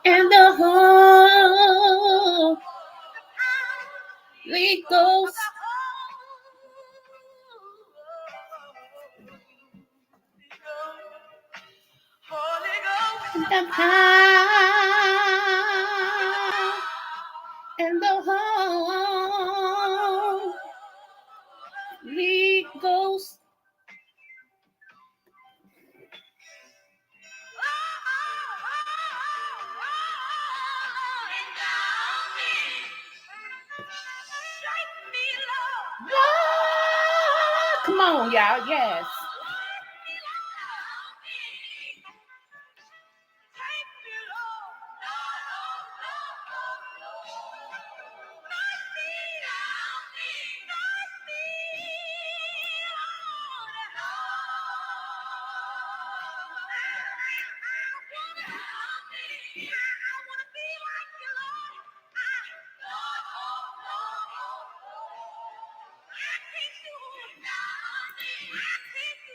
And the Holy Ghost. And the power and the Holy Ghost. Come on, y'all. Yes.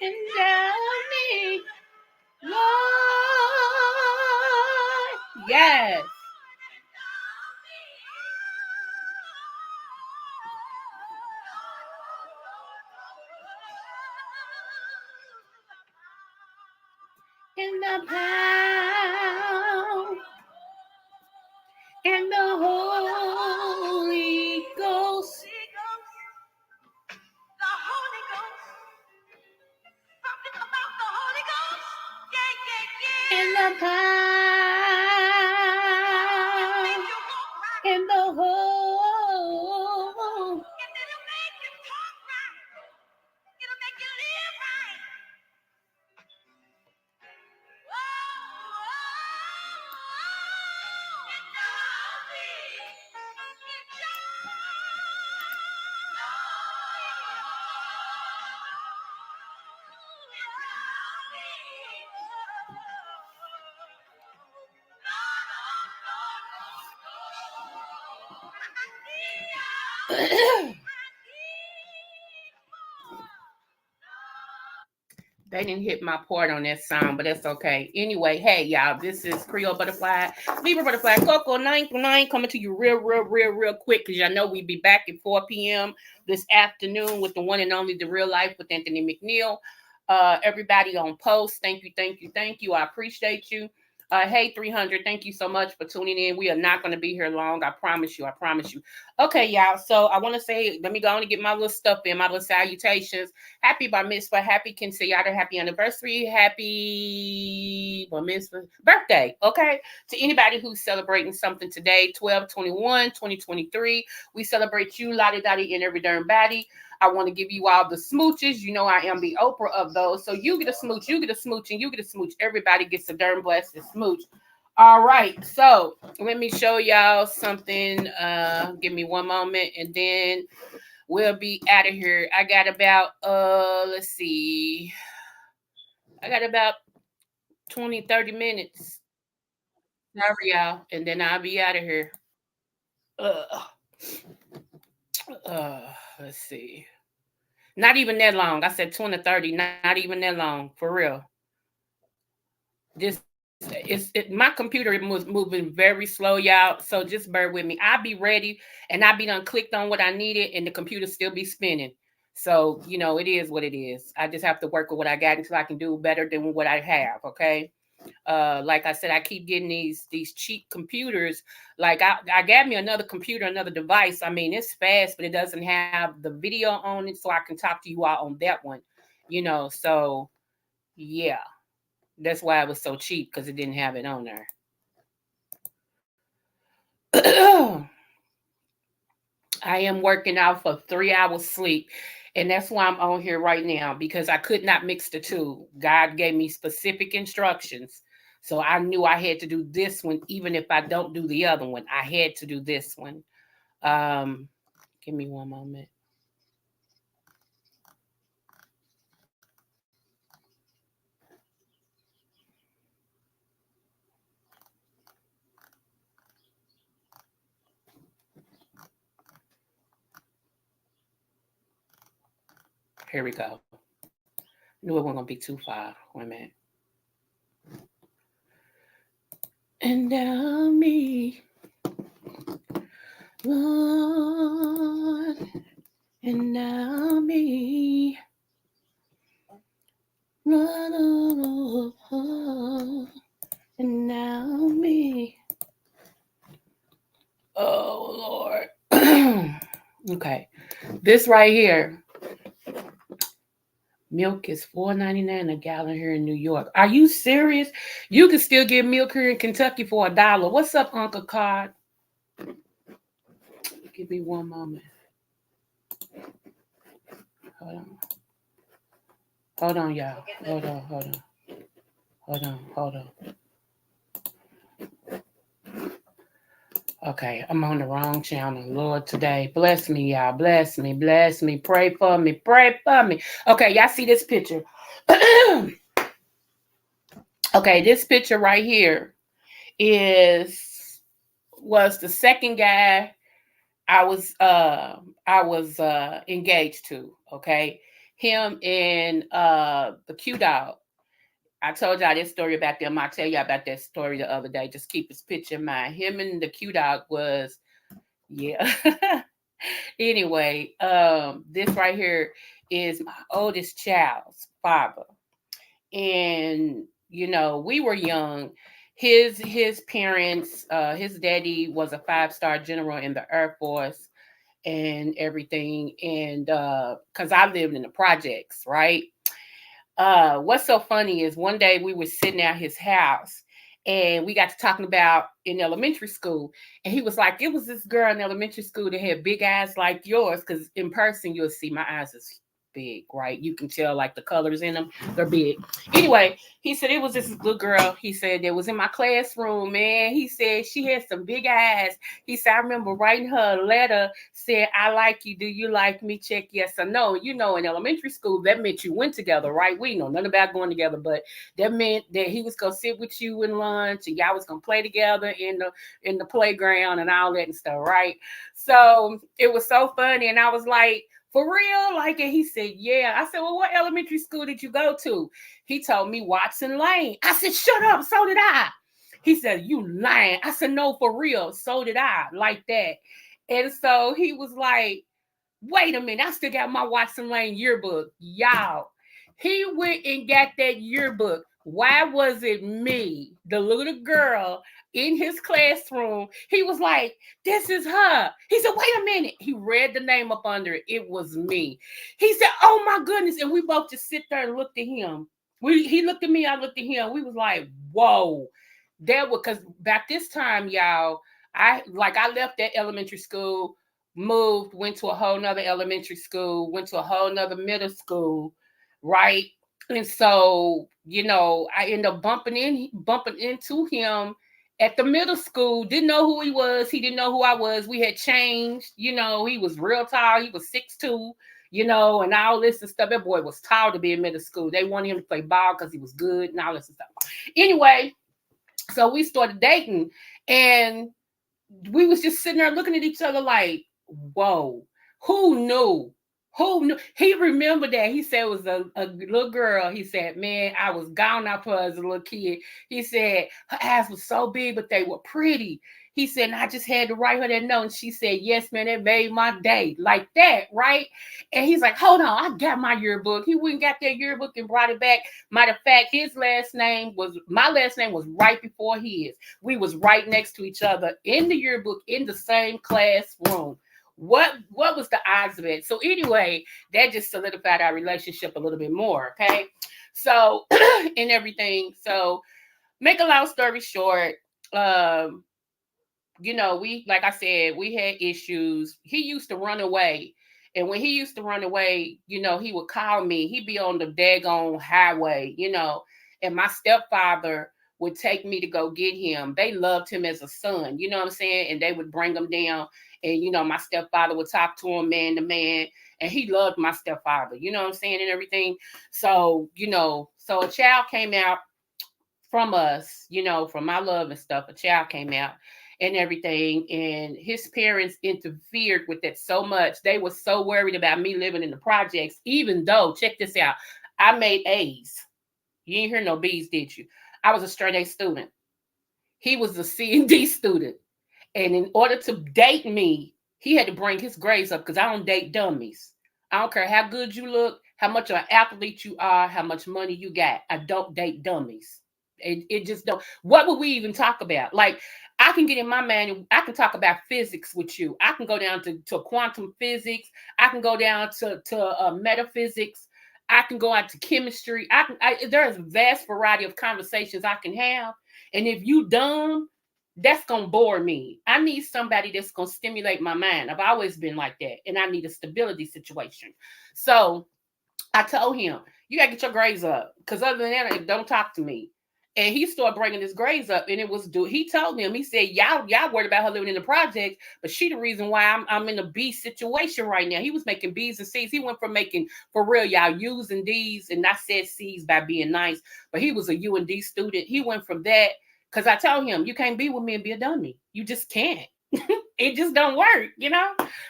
Endow me, Lord. Yes. In the power and the Holy Ghost. In the power and the whole. They didn't hit my part on that song, but that's okay. Anyway, hey y'all, this is Creole Butterfly, Libra Butterfly, Coco 9 coming to you real quick because y'all know we be back at 4 p.m. this afternoon with the one and only The Real Life with Anthony McNeil. Everybody on post, thank you. I appreciate you. Hey 300, thank you so much for tuning in. We are not going to be here long. I promise you. Okay, y'all. So I want to say, let me go on and get my little stuff in, my little salutations. Happy Bar Mitzvah, happy Quinceañera, happy anniversary, happy Bar Mitzvah birthday. Okay, to anybody who's celebrating something today, 12/21/2023. We celebrate you, lottie dottie, and every darn body. I want to give you all the smooches. You know I am the Oprah of those. So you get a smooch, you get a smooch, and you get a smooch. Everybody gets a darn blessed smooch. All right. So let me show y'all something. Give me one moment, and then we'll be out of here. I got about let's see. I got about 20-30 minutes. Sorry, y'all. And then I'll be out of here. Let's see. Not even that long. I said 20-30, not even that long, for real. Just my computer was moving very slow, y'all. So just bear with me. I'll be ready and I'll be done clicked on what I needed and the computer still be spinning. So, you know, it is what it is. I just have to work with what I got until I can do better than what I have. Okay. Like I said, I keep getting these cheap computers. Like I got me another computer, another device. I mean, it's fast, but it doesn't have the video on it, so I can talk to you all on that one. You know, so yeah, that's why it was so cheap because it didn't have it on there. I am working out for 3 hours sleep. And that's why I'm on here right now, because I could not mix the two. God gave me specific instructions. So I knew I had to do this one, even if I don't do the other one. I had to do this one. Um, Give me one moment. Here we go. Knew it wasn't gonna be too far. Wait a minute. And now me, Lord, and now me, Lord, and now me. Oh Lord. Okay. This right here, milk is $4.99 a gallon here in New York. Are you serious? You can still get milk here in Kentucky for $1. What's up, Uncle Card? Give me one moment. Hold on. Hold on, y'all. Hold on, hold on. Hold on, hold on. Okay, I'm on the wrong channel. Lord, today. Bless me, y'all. Bless me, bless me. Pray for me, pray for me. Okay, y'all see this picture. Okay, this picture right here was the second guy I was engaged to. Okay, him and the Q dog. I told y'all this story about them. I'll tell y'all about that story the other day. Just keep his picture in mind. Him and the Q dog was, yeah. Anyway, this right here is my oldest child's father. And we were young. His parents, his daddy was a 5-star general in the Air Force and everything. And because I lived in the projects, right? What's so funny is one day we were sitting at his house and we got to talking about in elementary school. And he was like, it was this girl in elementary school that had big eyes like yours. Because in person, you'll see my eyes is big, right? You can tell like the colors in them, they're big. Anyway, he said it was this little girl. He said that was in my classroom, man. He said she had some big eyes. He said, I remember writing her a letter saying, I like you. Do you like me? Check yes or no. In elementary school, that meant you went together, right? We know nothing about going together, but that meant that he was gonna sit with you in lunch and y'all was gonna play together in the playground and all that and stuff, right? So it was so funny. And I was like, for real? Like, and he said, yeah. I said, well, what elementary school did you go to? He told me Watson Lane. I said, shut up. So did I. He said, you lying. I said, no, for real. So did I. Like that. And so he was like, wait a minute. I still got my Watson Lane yearbook. Y'all. He went and got that yearbook. Why was it me, the little girl in his classroom? He was like, this is her. He said, wait a minute. He read the name up under it. It was me. He said, oh my goodness. And we both just sit there and looked at him. He looked at me, I looked at him. We was like, whoa. That was because back this time, y'all, I left that elementary school, moved, went to a whole nother elementary school, went to a whole nother middle school, right? And so, I ended up bumping into him at the middle school. Didn't know who he was. He didn't know who I was. We had changed. He was real tall. He was 6'2", and all this and stuff. That boy was tall to be in middle school. They wanted him to play ball because he was good and all this and stuff. Anyway, so we started dating, and we was just sitting there looking at each other like, whoa, who knew? Who knew? He remembered that. He said it was a little girl. He said, man, I was gone out for her as a little kid. He said her eyes were so big, but they were pretty. He said, and I just had to write her that note. And she said, yes, man, that made my day. Like that, right? And he's like, hold on, I got my yearbook. He went and got that yearbook and brought it back. Matter of fact, my last name was right before his. We was right next to each other in the yearbook in the same classroom. What was the odds of it? So anyway, that just solidified our relationship a little bit more. Okay, so and everything. So make a long story short, we, like I said, we had issues. He used to run away. And when he used to run away, he would call me. He'd be on the daggone highway, and my stepfather would take me to go get him. They loved him as a son, you know what I'm saying? And they would bring him down. And, my stepfather would talk to him man to man. And he loved my stepfather, you know what I'm saying? And everything. So, so a child came out from us, from my love and stuff. A child came out and everything, and his parents interfered with it so much. They were so worried about me living in the projects, even though, check this out, I made A's. You didn't hear no B's, did you? I was a straight A student. He was a C and D student. And in order to date me, he had to bring his grades up because I don't date dummies. I don't care how good you look, how much of an athlete you are, how much money you got. I don't date dummies. It just don't. What would we even talk about? Like, I can get in my manual. I can talk about physics with you. I can go down to quantum physics. I can go down to metaphysics. I can go out to chemistry. There's a vast variety of conversations I can have. And if you dumb, that's gonna bore me. I need somebody that's gonna stimulate my mind. I've always been like that, and I need a stability situation. So I told him, you gotta get your grades up, because other than that, don't talk to me. And he started bringing his grades up, and it was due. He told him, he said, y'all worried about her living in the projects, but she the reason why I'm in a B situation right now. He was making B's and C's. He went from making, for real, y'all, U's and D's, and I said C's by being nice, but he was a U and D student. He went from that, because I told him, you can't be with me and be a dummy. You just can't. It just don't work.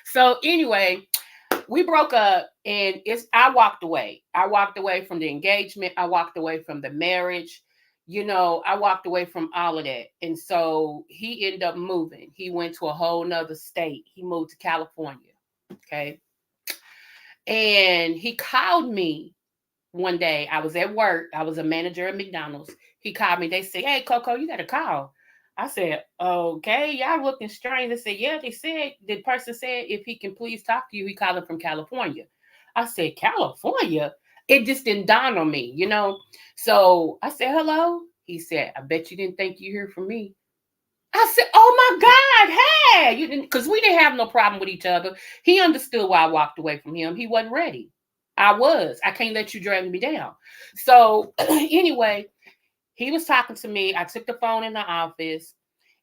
So anyway, we broke up, and I walked away. I walked away from the engagement. I walked away from the marriage. I walked away from all of that. And so he ended up moving. He went to a whole nother state. He moved to California. Okay. And he called me one day. I was at work. I was a manager at McDonald's. He called me. They said, hey, Coco, you got a call. I said, okay, y'all looking strange. They said, yeah, the person said, if he can please talk to you, he called him from California. I said, California? It just didn't dawn on me. So I said, hello. He said, I bet you didn't think you heard from me. I said, oh my God, hey, you didn't, because we didn't have no problem with each other. He understood why I walked away from him. He wasn't ready. I can't let you drag me down. So anyway, he was talking to me. I took the phone in the office,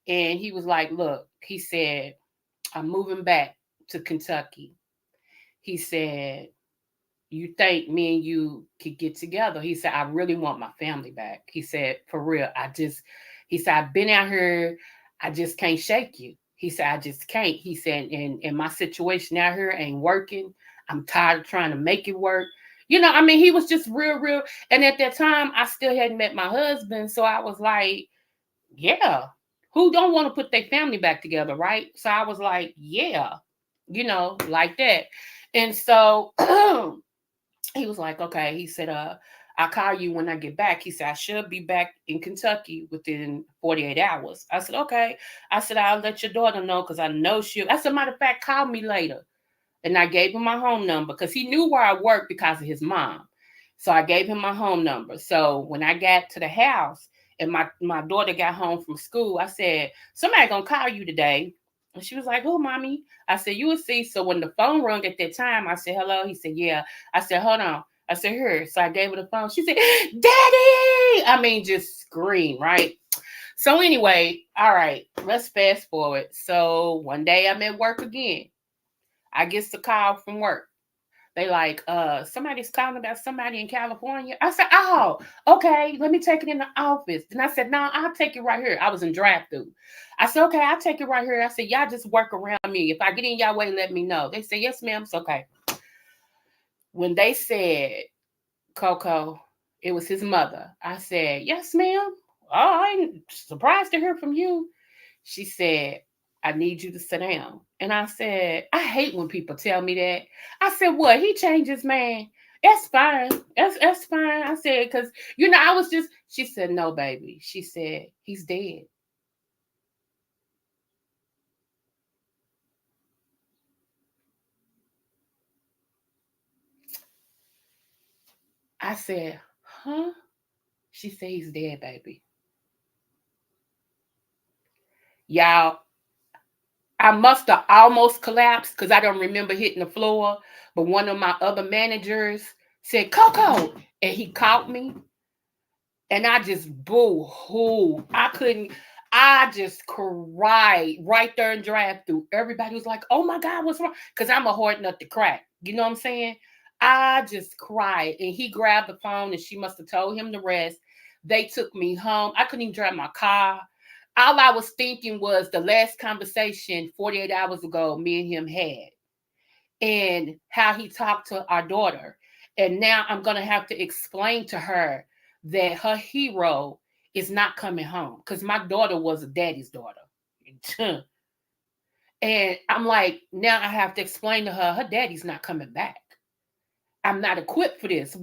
and he was like, look, he said, I'm moving back to Kentucky. He said, you think me and you could get together? He said, I really want my family back. He said, for real, he said, I've been out here. I just can't shake you. He said, I just can't. He said, and my situation out here ain't working. I'm tired of trying to make it work. He was just real. And at that time, I still hadn't met my husband. So I was like, yeah, who don't want to put their family back together, right? So I was like, yeah, like that. And so he was like, okay. He said, I'll call you when I get back. He said, I should be back in Kentucky within 48 hours. I said, okay. I said, I'll let your daughter know, because I know I said, matter of fact, call me later. And I gave him my home number, because he knew where I worked because of his mom. So I gave him my home number. So when I got to the house and my daughter got home from school, I said, somebody gonna call you today. And she was like, who, mommy? I said, you will see. So when the phone rang at that time, I said, hello. He said, yeah. I said, hold on. I said, here. So I gave her the phone. She said, Daddy. Just scream, right? So anyway, all right, let's fast forward. So one day I'm at work again. I get the call from work. They like, somebody's calling about somebody in California. I said, oh, okay, let me take it in the office. And I said, no, I'll take it right here. I was in drive-through. I said, okay, I'll take it right here. I said, y'all just work around me. If I get in y'all way, let me know. They said, yes, ma'am, it's okay. When they said, Coco, it was his mother, I said, yes, ma'am. Oh, I'm surprised to hear from you. She said, I need you to sit down. And I said, I hate when people tell me that. I said, what? He changed his man. That's fine. That's fine. I said, because, I was just, she said, no, baby. She said, he's dead. I said, huh? She said, he's dead, baby. Y'all, I must have almost collapsed because I don't remember hitting the floor. But one of my other managers said, Coco, and he caught me. And I just boo hoo. I just cried right there in drive through. Everybody was like, oh my God, what's wrong? Because I'm a hard nut to crack. You know what I'm saying? I just cried. And he grabbed the phone and she must have told him the rest. They took me home. I couldn't even drive my car. All I was thinking was the last conversation 48 hours ago, me and him had, and how he talked to our daughter. And now I'm going to have to explain to her that her hero is not coming home because my daughter was a daddy's daughter. And I'm like, now I have to explain to her daddy's not coming back. I'm not equipped for this.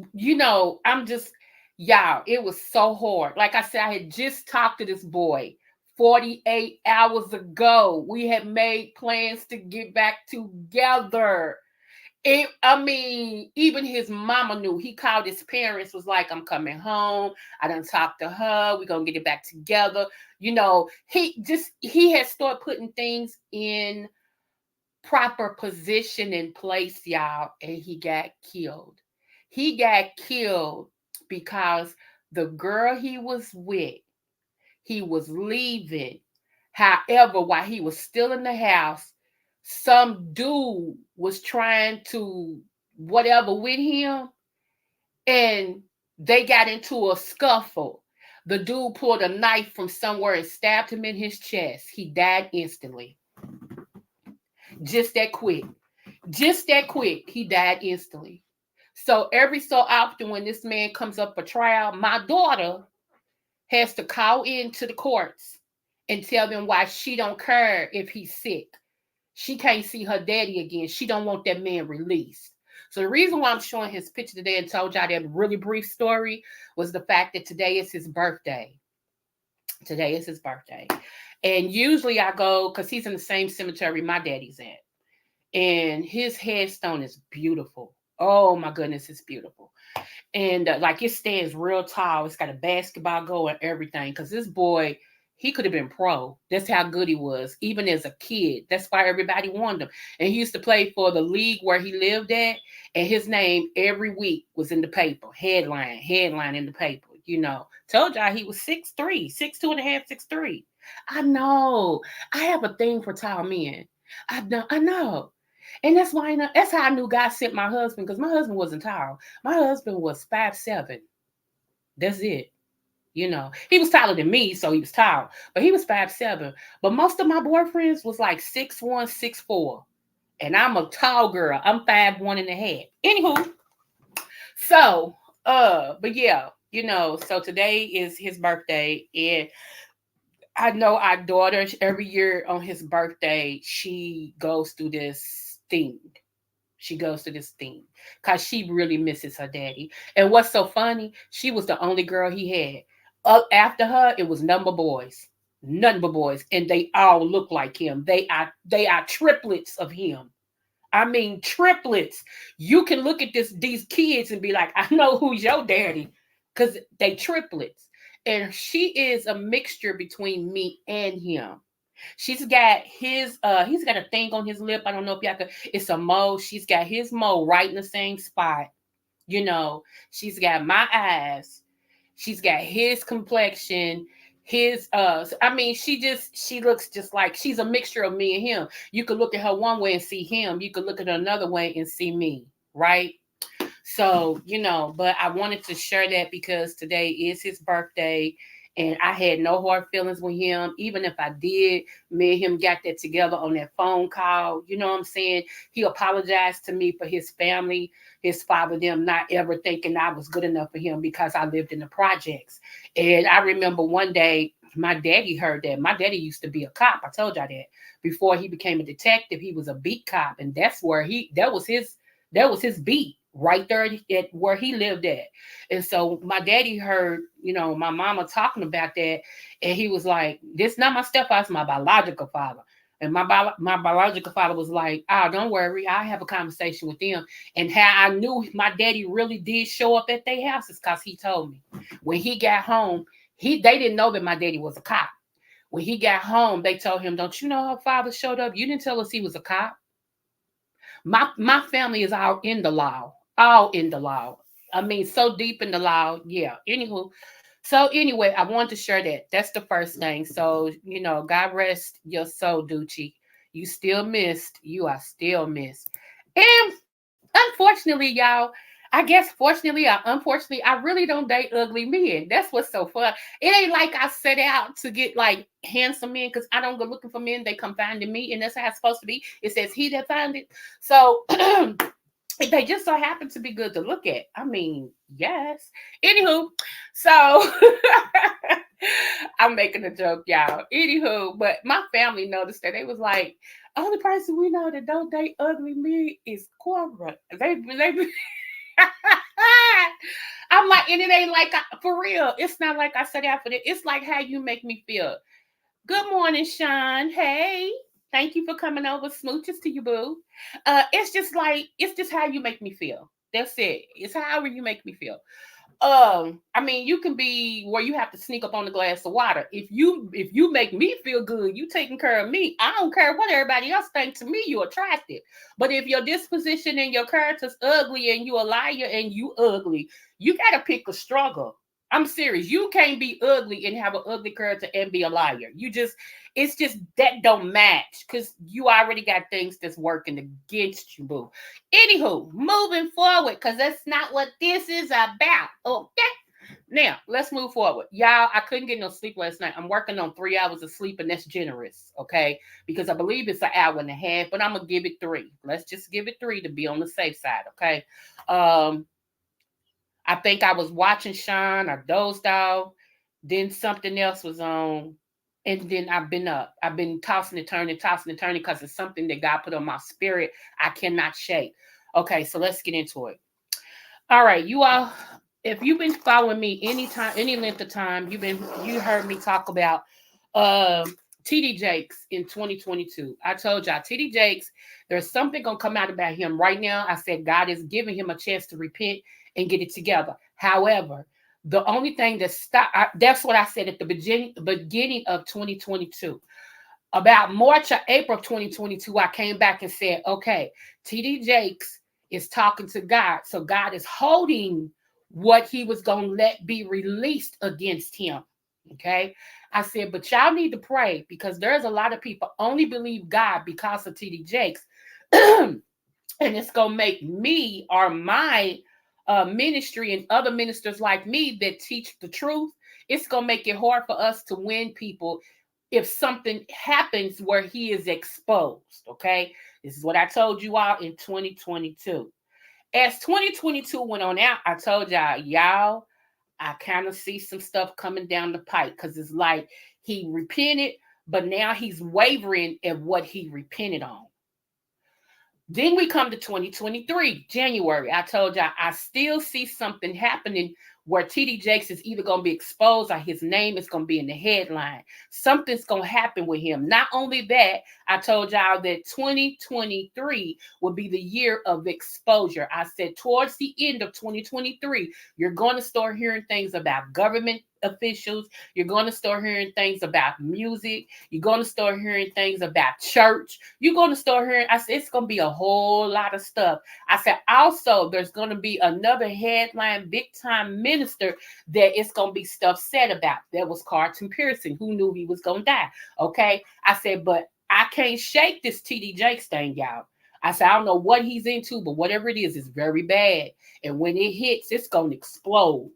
I'm just, y'all, it was so hard. Like I said, I had just talked to this boy 48 hours ago. We had made plans to get back together. Even his mama knew. He called his parents, was like, I'm coming home. I done talked to her. We're going to get it back together. He had started putting things in proper position in place, y'all, and he got killed. He got killed because the girl he was with, he was leaving. However, while he was still in the house, some dude was trying to whatever with him, and they got into a scuffle. The dude pulled a knife from somewhere and stabbed him in his chest. He died instantly. Just that quick. Just that quick. He died instantly. So every so often when this man comes up for trial, my daughter has to call into the courts and tell them why she don't care if he's sick. She can't see her daddy again. She don't want that man released. So the reason why I'm showing his picture today and told y'all that really brief story was the fact that today is his birthday. Today is his birthday. And usually I go, because he's in the same cemetery my daddy's at. And his headstone is beautiful. Oh my goodness, it's beautiful. And like it stands real tall. It's got a basketball goal and everything. Because this boy, he could have been pro. That's how good he was, even as a kid. That's why everybody wanted him. And he used to play for the league where he lived at. And his name every week was in the paper. Headline in the paper. Told y'all he was 6'3", 6'2" and a half, 6'3". I know. I have a thing for tall men. I know. And that's how I knew God sent my husband, because my husband wasn't tall. My husband was 5'7". That's it. He was taller than me, so he was tall, but he was 5'7". But most of my boyfriends was like 6'1", 6'4". And I'm a tall girl. I'm 5'1" and a half. Anywho, so but yeah, so today is his birthday, and I know our daughter every year on his birthday, she goes through this thing. She goes to this thing because she really misses her daddy. And what's so funny, she was the only girl he had. After her, it was nothing but boys, and they all look like him. They are triplets of him. I mean, triplets. You can look at these kids and be like, I know who's your daddy, because they triplets. And she is a mixture between me and him. She's got he's got a thing on his lip. I don't know if y'all could, it's a mole. She's got his mole right in the same spot. She's got my eyes. She's got his complexion. She looks just like, she's a mixture of me and him. You could look at her one way and see him. You could look at her another way and see me, right? So, but I wanted to share that because today is his birthday, and I had no hard feelings with him. Even if I did, me and him got that together on that phone call. You know what I'm saying? He apologized to me for his family, his father, them not ever thinking I was good enough for him because I lived in the projects. And I remember one day my daddy heard that. My daddy used to be a cop. I told y'all that. Before he became a detective, he was a beat cop, and that was his beat right there at where he lived at. And so my daddy heard, my mama talking about that, and he was like, "This not my stepfather, it's my biological father." And my biological father was like, "Oh, don't worry, I have a conversation with them." And how I knew my daddy really did show up at their house is because he told me when he got home, they didn't know that my daddy was a cop. When he got home, they told him, "Don't you know her father showed up? You didn't tell us he was a cop." My family is all in the law, all in the law. I mean, so deep in the law. Yeah. Anywho, so anyway, I wanted to share that. That's the first thing. So God rest your soul, Ducci. You still missed. You are still missed. And unfortunately, y'all. I guess fortunately or unfortunately, I really don't date ugly men. That's what's so fun. It ain't like I set out to get like handsome men because I don't go looking for men. They come finding me, and that's how it's supposed to be. It says he that find it. So they just so happen to be good to look at. I mean, yes. Anywho, so I'm making a joke, y'all. Anywho, but my family noticed that they was like, only person we know that don't date ugly men is Cora. They I'm like, and it ain't like for real. It's not like I said that for it. It's like how you make me feel. Good morning, Sean. Hey, thank you for coming over. Smooches to you, boo. It's just how you make me feel. That's it. It's however you make me feel. I mean, you can be where you have to sneak up on the glass of water. If you make me feel good, you taking care of me. I don't care what everybody else thinks. To me, you're attractive. But if your disposition and your character's ugly and you a liar and you ugly, you gotta pick a struggle. I'm serious. You can't be ugly and have an ugly character and be a liar. It's just that don't match because you already got things that's working against you, boo. Anywho, moving forward, because that's not what this is about. Okay. Now, let's move forward. Y'all, I couldn't get no sleep last night. I'm working on 3 hours of sleep, and that's generous, okay? Because I believe it's an hour and a half, but I'm going to give it three. Let's just give it three to be on the safe side, okay? Um, I think I was watching Sean. I dozed off. Then something else was on. And then I've been up. I've been tossing and turning because it's something that God put on my spirit. I cannot shake. Okay, so let's get into it. All right, you all, if you've been following me any length of time, you heard me talk about uh TD Jakes in 2022. I told y'all TD Jakes, there's something gonna come out about him right now. I said God is giving him a chance to repent and get it together. However, the only thing that that's what I said at the beginning of 2022. About March or April of 2022, I came back and said, okay, TD Jakes is talking to God. So God is holding what he was going to let be released against him. Okay. I said, but y'all need to pray because there's a lot of people only believe God because of TD Jakes. And it's going to make me or my ministry and other ministers like me that teach the truth, it's going to make it hard for us to win people if something happens where he is exposed. Okay. This is what I told you all in 2022. As 2022 went on out, I told y'all, I kind of see some stuff coming down the pipe because it's like he repented, but now he's wavering at what he repented on. Then we come to 2023, January. I told y'all I still see something happening where TD Jakes is either going to be exposed or his name is going to be in the headline. Something's going to happen with him. Not only that, I told y'all that 2023 will be the year of exposure. I said towards the end of 2023, you're going to start hearing things about government officials. You're going to start hearing things about music. You're going to start hearing things about church. You're going to start hearing, I said, it's going to be a whole lot of stuff. I said, also, there's going to be another headline, big time minister that it's going to be stuff said about. That was Carlton Pearson, who knew he was going to die. Okay. I said, but I can't shake this TD Jakes thing, y'all. I said, I don't know what he's into, but whatever it is very bad. And when it hits, it's going to explode.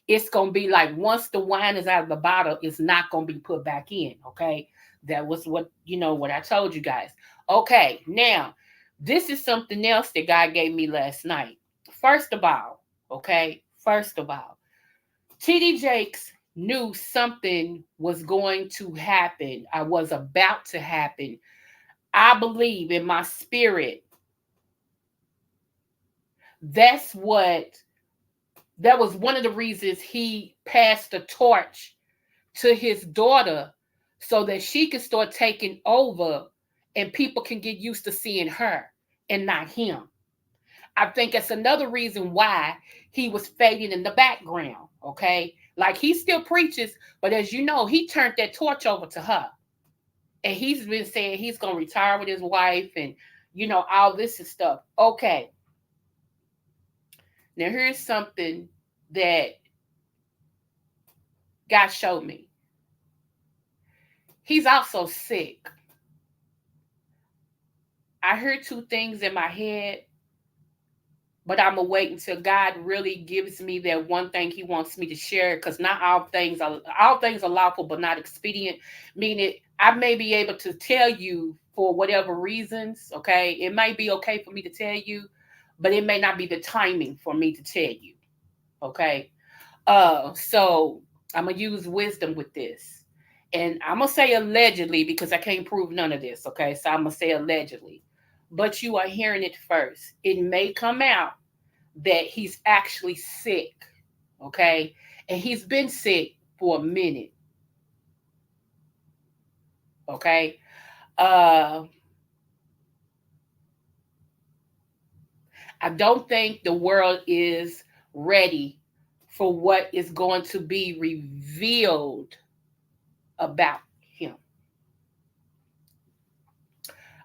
It's going to be like once the wine is out of the bottle, it's not going to be put back in. Okay. That was what I told you guys. Okay. Now, this is something else that God gave me last night. First of all, TD Jakes knew something was going to happen. I was about to happen. I believe in my spirit. That was one of the reasons he passed the torch to his daughter so that she can start taking over and people can get used to seeing her and not him. I think that's another reason why he was fading in the background, okay? Like he still preaches, but as you know, he turned that torch over to her. And he's been saying he's gonna retire with his wife and all this and stuff. Okay. Now here's something that God showed me. He's also sick. I heard two things in my head, but I'm gonna wait until God really gives me that one thing He wants me to share. Because not all things are lawful, but not expedient. Meaning, I may be able to tell you for whatever reasons. Okay, it might be okay for me to tell you, but it may not be the timing for me to tell you. Okay, so I'm gonna use wisdom with this, and I'm gonna say allegedly because I can't prove none of this. Okay, so I'm gonna say allegedly, but you are hearing it first. It may come out that he's actually sick, okay? And he's been sick for a minute, okay? Uh I don't think the world is ready for what is going to be revealed about him.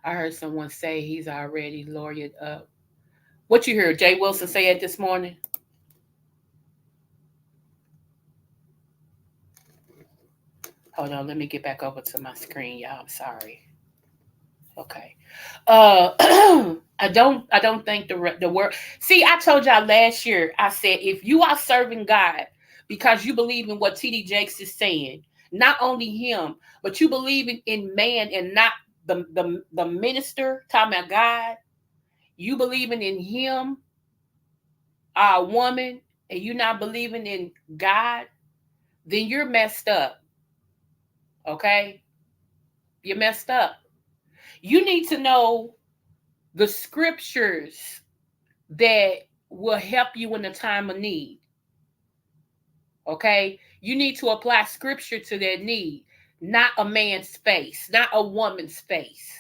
I heard someone say he's already lawyered up. What you heard Jay Wilson say it this morning? Hold on, let me get back over to my screen, y'all. I'm sorry. Okay. Uh, I don't think the word. See, I told y'all last year. I said if you are serving God because you believe in what T.D. Jakes is saying, not only him, but you believe in man and not the minister talking about God. You believing in him, a woman, and you not believing in God, then you're messed up. Okay, you're messed up. You need to know the scriptures that will help you in the time of need. Okay? You need to apply scripture to their need, not a man's face, not a woman's face.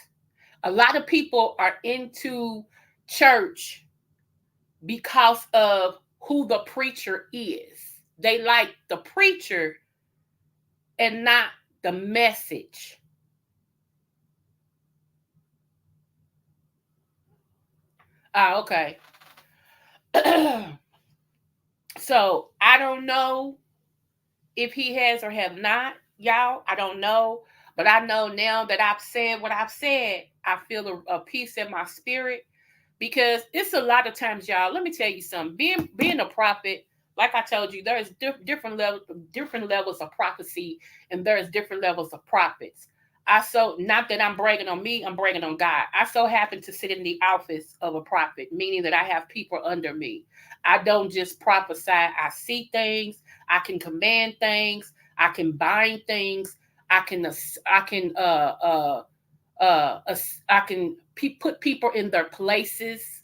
A lot of people are into church because of who the preacher is. They like the preacher and not the message. Ah, okay. So I don't know if he has or have not, y'all, I don't know. But I know now that I've said what I've said, I feel a peace in my spirit because it's a lot of times, y'all. Let me tell you something. Being a prophet, like I told you, there's different levels of prophecy, and there's different levels of prophets. I so not that I'm bragging on me, I'm bragging on God. I so happen to sit in the office of a prophet, meaning that I have people under me. I don't just prophesy. I see things. I can command things. I can bind things. I can I can I can put people in their places.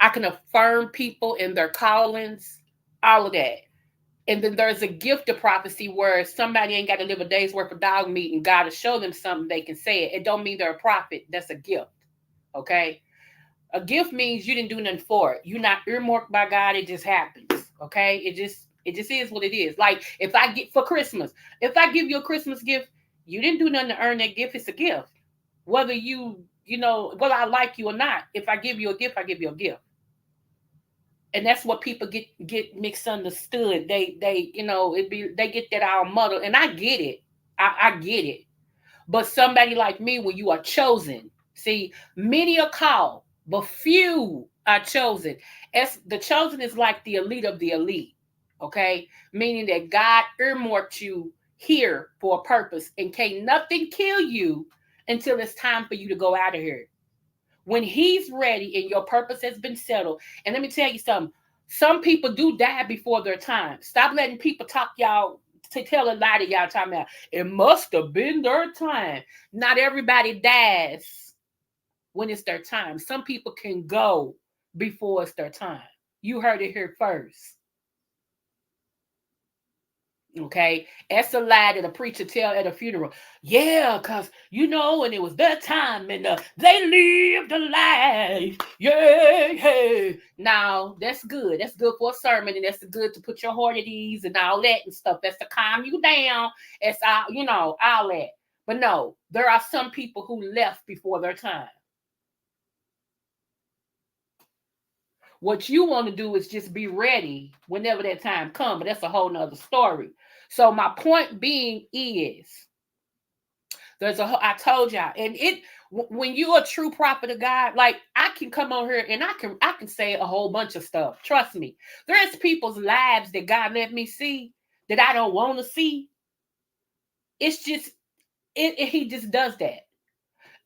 I can affirm people in their callings. All of that. And then there's a gift of prophecy where somebody ain't got to live a day's worth of dog meat and God to show them something they can say it. It don't mean they're a prophet. That's a gift. Okay. A gift means you didn't do nothing for it. You're not earmarked by God. It just happens. Okay. It just is what it is. Like if I get for Christmas, if I give you a Christmas gift, you didn't do nothing to earn that gift. It's a gift. Whether whether I like you or not, if I give you a gift, I give you a gift. And that's what people get misunderstood. They get that all muddled, and I get it. I get it. But somebody like me, when you are chosen, see, many are called, but few are chosen. As the chosen is like the elite of the elite, okay? Meaning that God earmarked you here for a purpose, and can't nothing kill you until it's time for you to go out of here. When He's ready and your purpose has been settled, and let me tell you something. Some people do die before their time. Stop letting people talk y'all to tell a lie to y'all talking about it must have been their time. Not everybody dies when it's their time. Some people can go before it's their time. You heard it here first. Okay, that's a lie that a preacher tell at a funeral. Yeah, cause and it was their time, and they lived a life. Yeah, hey. Now that's good. That's good for a sermon, and that's good to put your heart at ease and all that and stuff. That's to calm you down. It's all all that. But no, there are some people who left before their time. What you want to do is just be ready whenever that time comes. But that's a whole nother story. So my point being is, I told y'all, and when you're a true prophet of God, like I can come on here and I can say a whole bunch of stuff. Trust me, there's people's lives that God let me see that I don't want to see. It's just He just does that.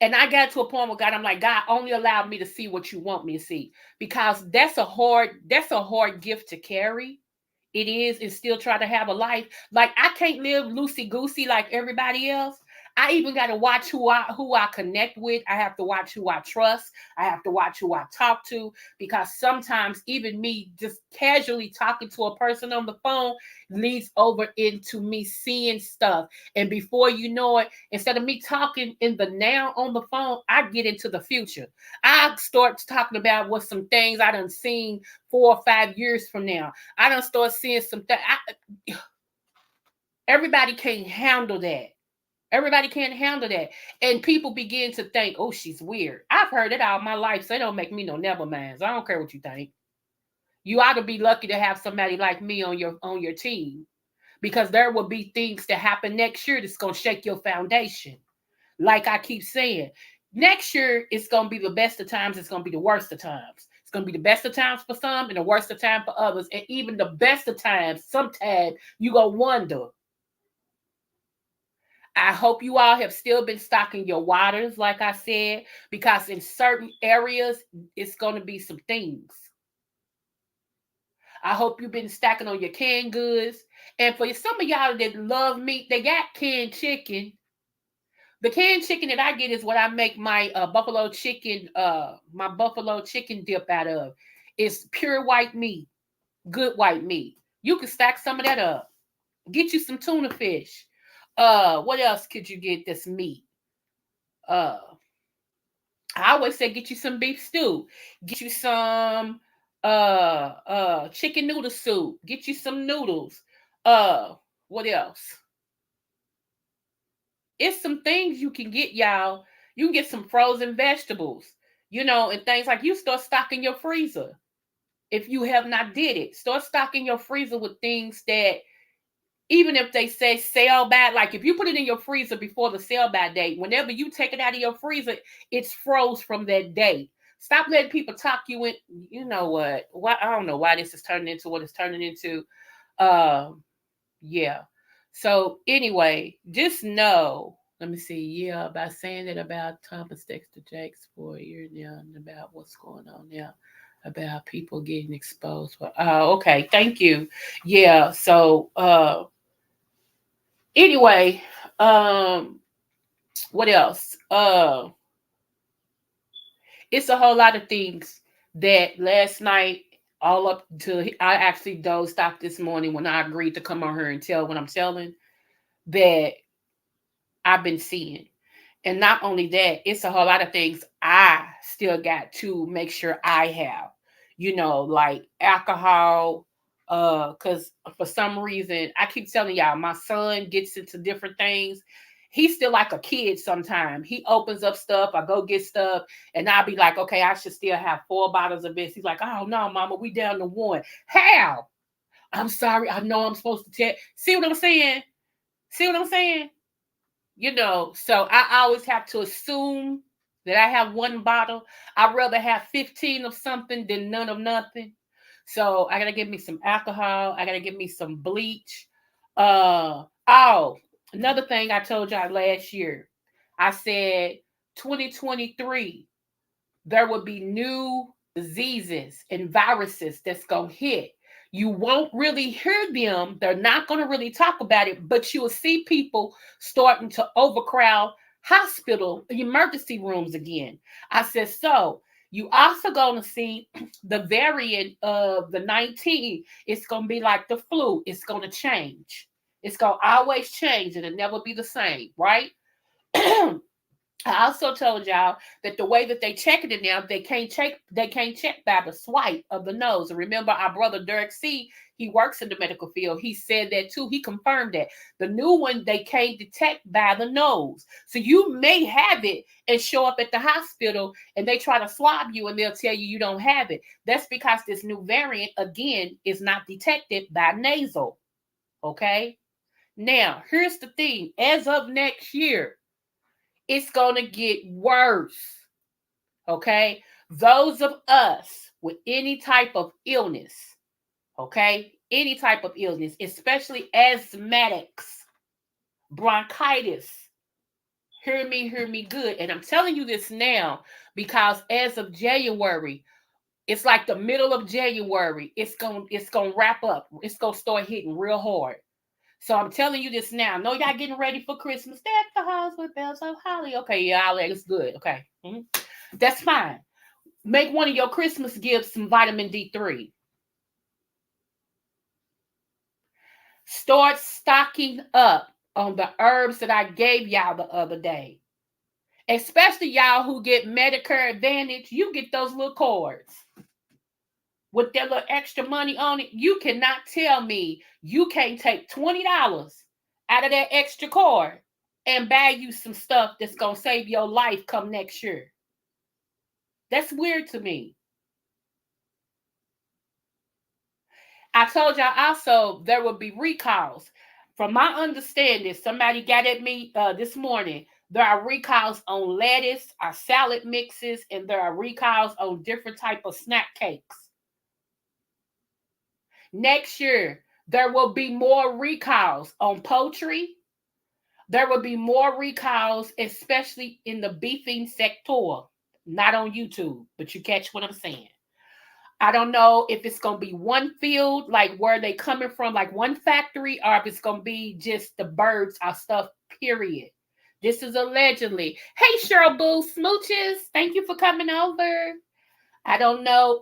And I got to a point where I'm like, God, only allow me to see what you want me to see, because that's a hard gift to carry. It is, and still try to have a life. Like I can't live loosey goosey like everybody else. I even got to watch who I connect with. I have to watch who I trust. I have to watch who I talk to, because sometimes even me just casually talking to a person on the phone leads over into me seeing stuff. And before you know it, instead of me talking in the now on the phone, I get into the future. I start talking about what some things I done seen 4 or 5 years from now. I don't start seeing some things. Everybody can't handle that. Everybody can't handle that. And people begin to think, oh, she's weird. I've heard it all my life, so it don't make me no never minds. I don't care what you think. You ought to be lucky to have somebody like me on your team, because there will be things that happen next year that's gonna shake your foundation. Like I keep saying, next year it's gonna be the best of times, it's gonna be the worst of times. It's gonna be the best of times for some and the worst of time for others. And even the best of times, sometimes you gonna wonder. I hope you all have still been stocking your waters, like I said, because in certain areas it's gonna be some things. I hope you've been stacking on your canned goods. And for some of y'all that love meat, they got canned chicken. The canned chicken that I get is what I make my buffalo chicken dip out of. It's pure white meat, good white meat. You can stack some of that up. Get you some tuna fish. What else could you get that's meat? Uh, I always say get you some beef stew. Get you some chicken noodle soup. Get you some noodles. What else? It's some things you can get, y'all. You can get some frozen vegetables, and things like, you start stocking your freezer. If you have not did it, start stocking your freezer with things that, even if they say sell by, like if you put it in your freezer before the sell by date, whenever you take it out of your freezer, it's froze from that date. Stop letting people talk you in. You know what? Why I don't know why this is turning into what it's turning into. Um, yeah. So anyway, just know. Let me see. Yeah, by saying that about Thomas Dexter Jakes for a year now, and about what's going on now, about people getting exposed. Okay. Thank you. Yeah. So anyway, um, what else? It's a whole lot of things that last night, all up to I actually dozed off this morning when I agreed to come on here and tell what I'm telling, that I've bbeen seeing. And not only that, it's a whole lot of things I still got to make sure I have, like alcohol. Because for some reason, I keep telling y'all, my son gets into different things. He's still like a kid sometimes. He opens up stuff, I go get stuff, and I'll be like, okay, I should still have 4 bottles of this. He's like, oh no, mama, we down to one. How? I'm sorry. I know I'm supposed to tell. See what I'm saying? See what I'm saying? So I always have to assume that I have 1 bottle. I'd rather have 15 of something than none of nothing. So I gotta get me some alcohol. I gotta get me some bleach. Oh, another thing I told y'all last year. I said 2023, there will be new diseases and viruses that's going to hit. You won't really hear them. They're not going to really talk about it, but you will see people starting to overcrowd hospital emergency rooms again. I said, so you also going to see the variant of the 19. It's going to be like the flu. It's going to change. It's going to always change. It'll never be the same, right? I also told y'all that the way that they checking it now, they can't check by the swipe of the nose. And remember, our brother Derek C, he works in the medical field. He said that too. He confirmed that. The new one they can't detect by the nose. So you may have it and show up at the hospital and they try to swab you and they'll tell you you don't have it. That's because this new variant, again, is not detected by nasal. Okay? Now, here's the thing. As of next year, it's going to get worse. Okay? Those of us with any type of illness, okay? Any type of illness, especially asthmatics, bronchitis. Hear me good. And I'm telling you this now because as of January, it's like the middle of January, it's going to wrap up. It's going to start hitting real hard. So I'm telling you this now. I know y'all getting ready for Christmas. Deck the halls with bells of holly. Okay, y'all, it's good. Okay. That's fine. Make one of your Christmas gifts some vitamin D3. Start stocking up on the herbs that I gave y'all the other day. Especially y'all who get Medicare Advantage, you get those little cards with that little extra money on it. You cannot tell me you can't take $20 out of that extra card and buy you some stuff that's going to save your life come next year. That's weird to me. I told y'all also there will be recalls. From my understanding, somebody got at me this morning. There are recalls on lettuce, our salad mixes, and there are recalls on different type of snack cakes. Next year, there will be more recalls on poultry. There will be more recalls, especially in the beefing sector. Not on YouTube, but you catch what I'm saying. I don't know if it's going to be one field, like where they coming from, like one factory, or if it's going to be just the birds or stuff, period. This is allegedly. Hey, Cheryl Boo Smooches, thank you for coming over. I don't know,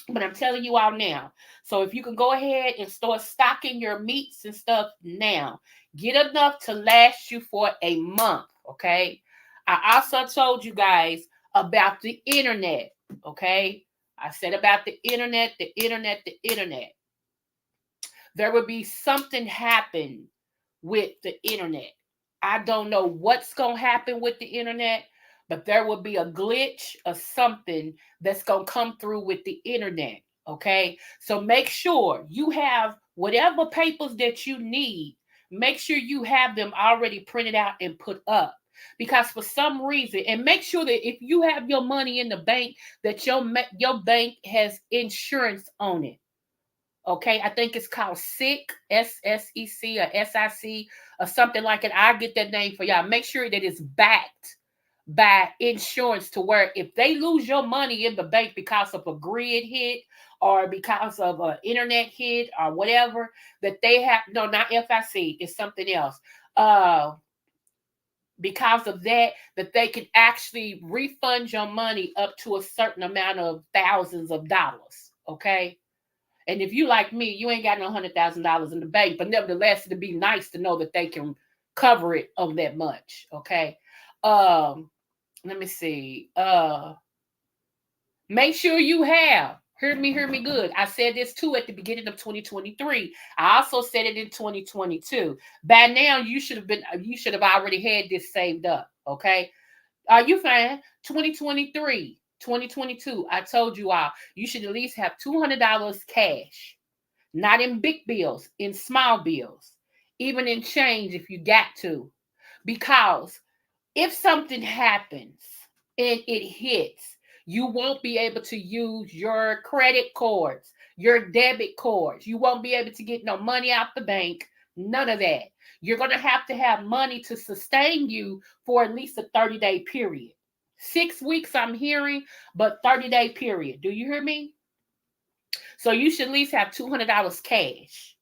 but I'm telling you all now. So if you can go ahead and start stocking your meats and stuff now, get enough to last you for a month, okay? I also told you guys about the internet, okay? I said about the internet. There will be something happen with the internet. I don't know what's going to happen with the internet, but there will be a glitch or something that's going to come through with the internet. Okay. So make sure you have whatever papers that you need. Make sure you have them already printed out and put up. Because for some reason, and make sure that if you have your money in the bank, that your bank has insurance on it. Okay, I think it's called SIC, SSEC or SIC or something like it. I'll get that name for y'all. Make sure that it's backed by insurance to where if they lose your money in the bank because of a grid hit or because of an internet hit or whatever, that they have, no, not FIC, it's something else. Because of that they can actually refund your money up to a certain amount of thousands of dollars. Okay. And if you like me, you ain't got no $100,000 in the bank, but nevertheless, it'd be nice to know that they can cover it on that much. Okay. Let me see. Make sure you have. Hear me good. I said this too at the beginning of 2023. I also said it in 2022. By now, you should have already had this saved up. Okay. Are you fine? 2023, 2022. I told you all, you should at least have $200 cash. Not in big bills, in small bills. Even in change if you got to. Because if something happens and it hits, you won't be able to use your credit cards, your debit cards. You won't be able to get no money out the bank, none of that. You're going to have money to sustain you for at least a 30-day period. 6 weeks, I'm hearing, but 30-day period. Do you hear me? So you should at least have $200 cash.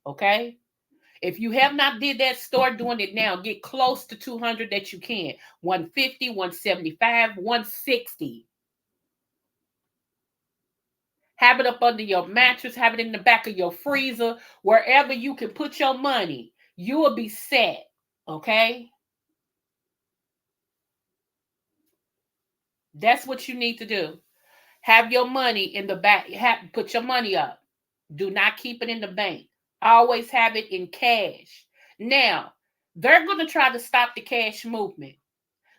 Okay? If you have not did that, start doing it now. Get close to 200 that you can. 150, 175, 160. Have it up under your mattress, have it in the back of your freezer, wherever you can put your money. You will be set. Okay? That's what you need to do. Have your money in the back. Put your money up. Do not keep it in the bank. Always have it in cash. Now, they're going to try to stop the cash movement.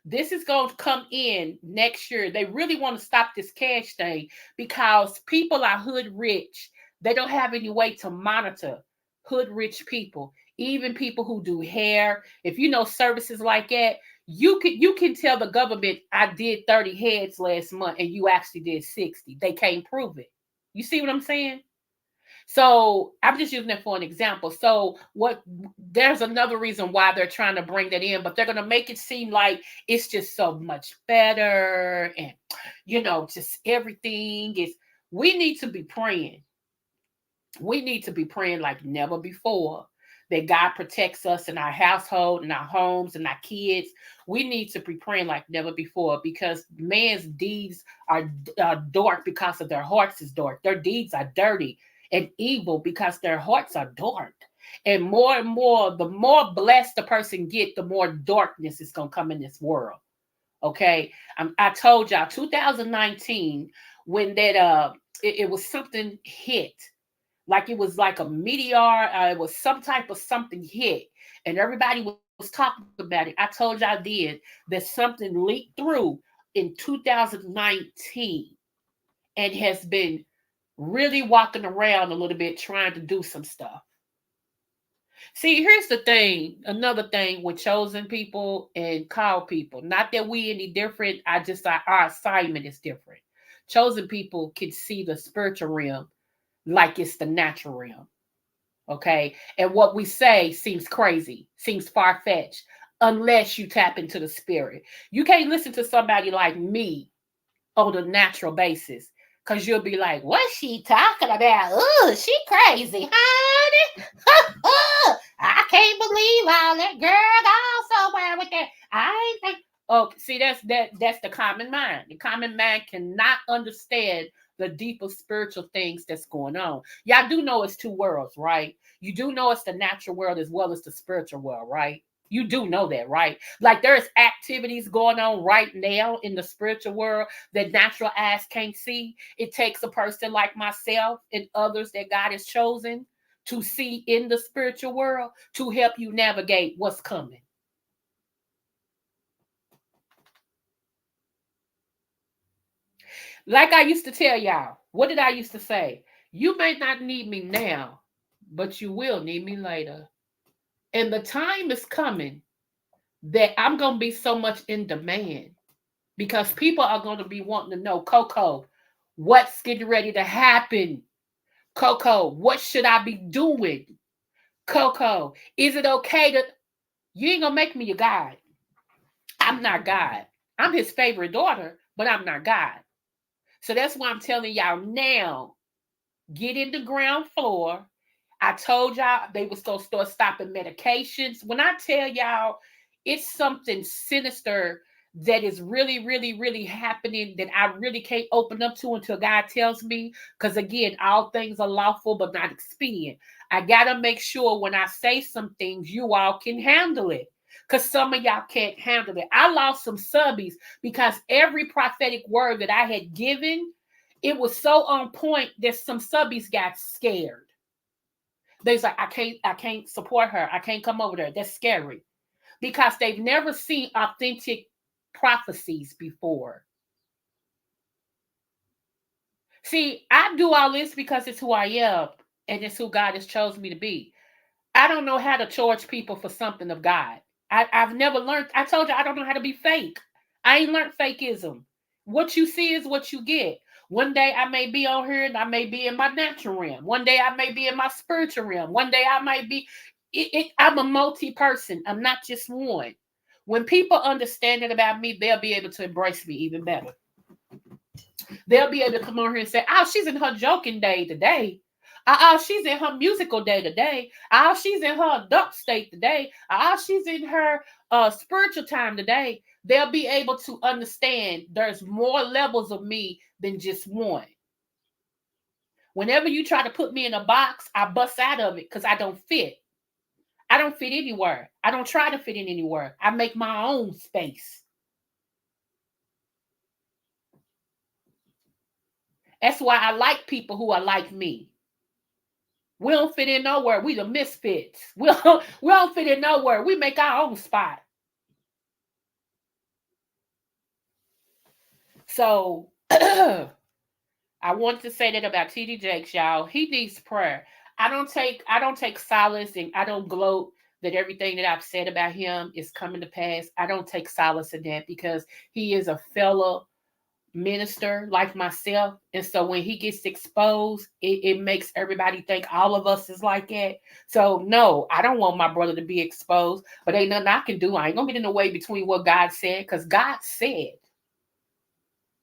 This is going to come in next year. They really want to stop this cash thing because people are hood rich. They don't have any way to monitor hood rich people, even people who do hair. If you know services like that, you can tell the government I did 30 heads last month and you actually did 60. They can't prove it. You see what I'm saying? So I'm just using it for an example. So what there's another reason why they're trying to bring that in, but they're gonna make it seem like it's just so much better and just everything is we need to be praying. We need to be praying like never before that God protects us in our household, in our homes, and our kids. We need to be praying like never before because man's deeds are dark because of their hearts is dark. Their deeds are dirty and evil because their hearts are dark. And more, the more blessed the person get, the more darkness is gonna come in this world. Okay, I told y'all 2019 when that it was something hit like it was like a meteor. It was some type of something hit, and everybody was talking about it. I told y'all then that something leaked through in 2019 and has been really walking around a little bit trying to do some stuff. See, here's the thing. Another thing with chosen people and called people. Not that we any different. I just our assignment is different. Chosen people can see the spiritual realm like it's the natural realm. Okay. And what we say seems crazy, seems far fetched, unless you tap into the spirit. You can't listen to somebody like me on a natural basis because you'll be like, what's she talking about? Oh, she crazy, honey. I can't believe all that girl gone somewhere with that. I ain't think. Oh, see, that's the common mind. The common mind cannot understand the deeper spiritual things that's going on. Y'all do know it's two worlds, right? You do know it's the natural world as well as the spiritual world, right? You do know that, right? Like there's activities going on right now in the spiritual world that natural eyes can't see. It takes a person like myself and others that God has chosen to see in the spiritual world to help you navigate what's coming. Like I used to tell y'all, what did I used to say? You may not need me now, but you will need me later. And the time is coming that I'm going to be so much in demand because people are going to be wanting to know, Coco, what's getting ready to happen? Coco, what should I be doing? Coco, is it okay to. You ain't going to make me your God. I'm not God. I'm his favorite daughter, but I'm not God. So that's why I'm telling y'all now, get in the ground floor. I told y'all they was gonna start stopping medications. When I tell y'all it's something sinister that is really, really, really happening that I really can't open up to until God tells me. Because again, all things are lawful but not expedient. I gotta make sure when I say some things, you all can handle it. Because some of y'all can't handle it. I lost some subbies because every prophetic word that I had given, it was so on point that some subbies got scared. They's like, I can't support her. I can't come over there. That's scary. Because they've never seen authentic prophecies before. See, I do all this because it's who I am and it's who God has chosen me to be. I don't know how to charge people for something of God. I've never learned. I told you I don't know how to be fake. I ain't learned fakeism. What you see is what you get. One day I may be on here and I may be in my natural realm. One day I may be in my spiritual realm. One day I might be. I'm a multi person. I'm not just one. When people understand it about me, they'll be able to embrace me even better. They'll be able to come on here and say, "Oh, she's in her joking day today. Oh, she's in her musical day today. Oh, she's in her adult state today. Oh, she's in her spiritual time today." They'll be able to understand there's more levels of me than just one. Whenever you try to put me in a box, I bust out of it because I don't fit. I don't fit anywhere. I don't try to fit in anywhere. I make my own space. That's why I like people who are like me. We don't fit in nowhere. We the misfits. We don't fit in nowhere. We make our own spot. So I wanted to say that about TD Jakes, y'all. He needs prayer. I don't take solace, and I don't gloat that everything that I've said about him is coming to pass. I don't take solace in that because he is a fellow minister like myself. And so when he gets exposed, it makes everybody think all of us is like that. So no, I don't want my brother to be exposed, but ain't nothing I can do. I ain't gonna get in the way between what God said, because God said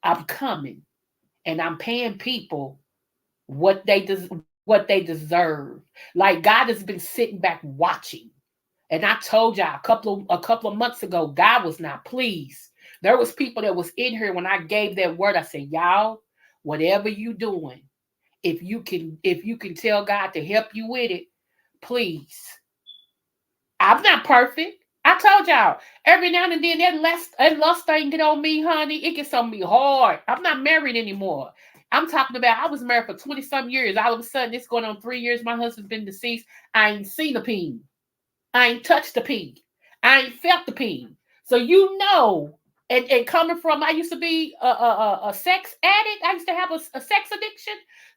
I'm coming and I'm paying people what they deserve. Like God has been sitting back watching. And I told y'all a couple of months ago, God was not pleased. There was people that was in here when I gave that word. I said, y'all, whatever you doing, if you can tell God to help you with it, please. I'm not perfect. I told y'all, every now and then that lust thing get on me, honey. It gets on me hard. I'm not married anymore. I'm talking about I was married for 20 some years. All of a sudden, it's going on 3 years. My husband's been deceased. I ain't seen a peen. I ain't touched the pee. I ain't felt the pee. So and coming from, I used to be a sex addict. I used to have a sex addiction.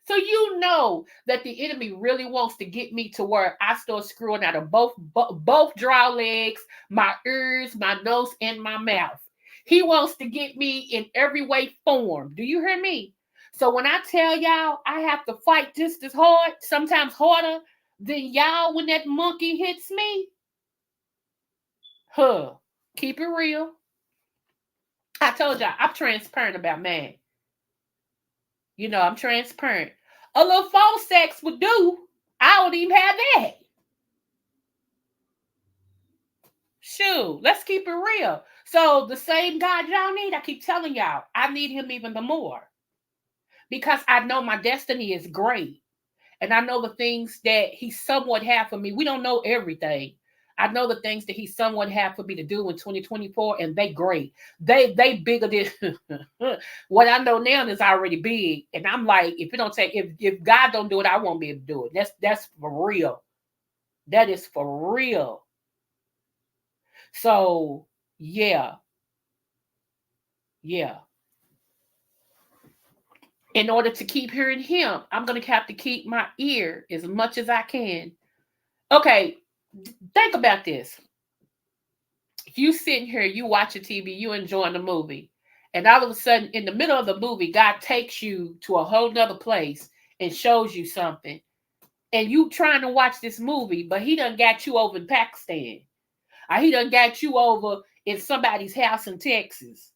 So that the enemy really wants to get me to where I start screwing out of both draw legs, my ears, my nose, and my mouth. He wants to get me in every way form. Do you hear me? So when I tell y'all I have to fight just as hard, sometimes harder than y'all when that monkey hits me, keep it real. I told y'all I'm transparent about man. I'm transparent. A little phone sex would do. I don't even have that. Shoot, let's keep it real. So the same God y'all need, I keep telling y'all, I need him even the more. Because I know my destiny is great. And I know the things that he somewhat had for me. We don't know everything. I know the things that he somewhat had for me to do in 2024, and they great. They bigger than what I know now is already big. And I'm like, if God don't do it, I won't be able to do it. That's for real. That is for real. So yeah, yeah. In order to keep hearing him, I'm gonna have to keep my ear as much as I can. Okay, think about this. You sitting here, you watching TV, you enjoying the movie, and all of a sudden, in the middle of the movie, God takes you to a whole nother place and shows you something, and you trying to watch this movie, but he done got you over in Pakistan, or he done got you over in somebody's house in Texas,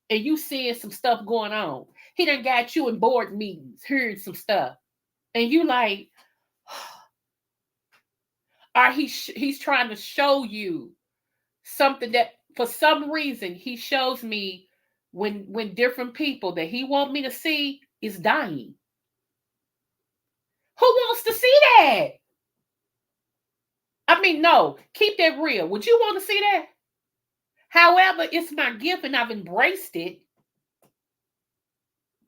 and you seeing some stuff going on. He done got you in board meetings, hearing some stuff, and you like, or he's trying to show you something that for some reason he shows me when different people that he want me to see is dying. Who wants to see that? I mean, no, keep that real. Would you want to see that? However, it's my gift and I've embraced it.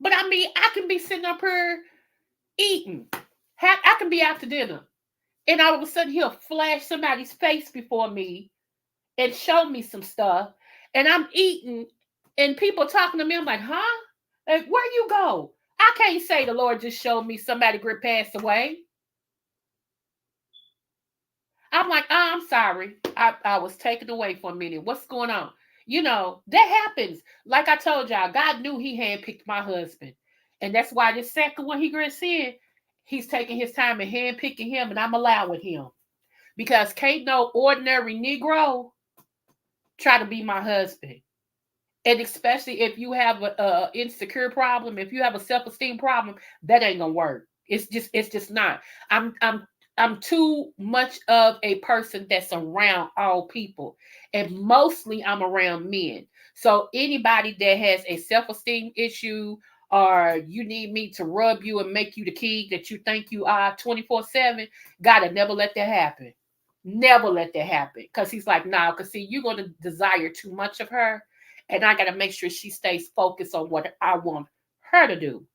But I mean, I can be sitting up here eating. I can be out to dinner. And all of a sudden he'll flash somebody's face before me and show me some stuff. And I'm eating and people talking to me. I'm like, huh? Like, where you go? I can't say the Lord just showed me somebody great passed away. I'm like, I'm sorry. I was taken away for a minute. What's going on? That happens. Like I told y'all, God knew he handpicked my husband. And that's why this second one he gonna see, he's taking his time and handpicking him, and I'm allowing him. Because can't no ordinary Negro try to be my husband. And especially if you have a insecure problem, if you have a self-esteem problem, that ain't gonna work. It's just not. I'm too much of a person that's around all people, and mostly I'm around men. So anybody that has a self-esteem issue or you need me to rub you and make you the king that you think you are 24/7, gotta never let that happen. Never let that happen. Because he's like, nah, because see, you're going to desire too much of her. And I got to make sure she stays focused on what I want her to do.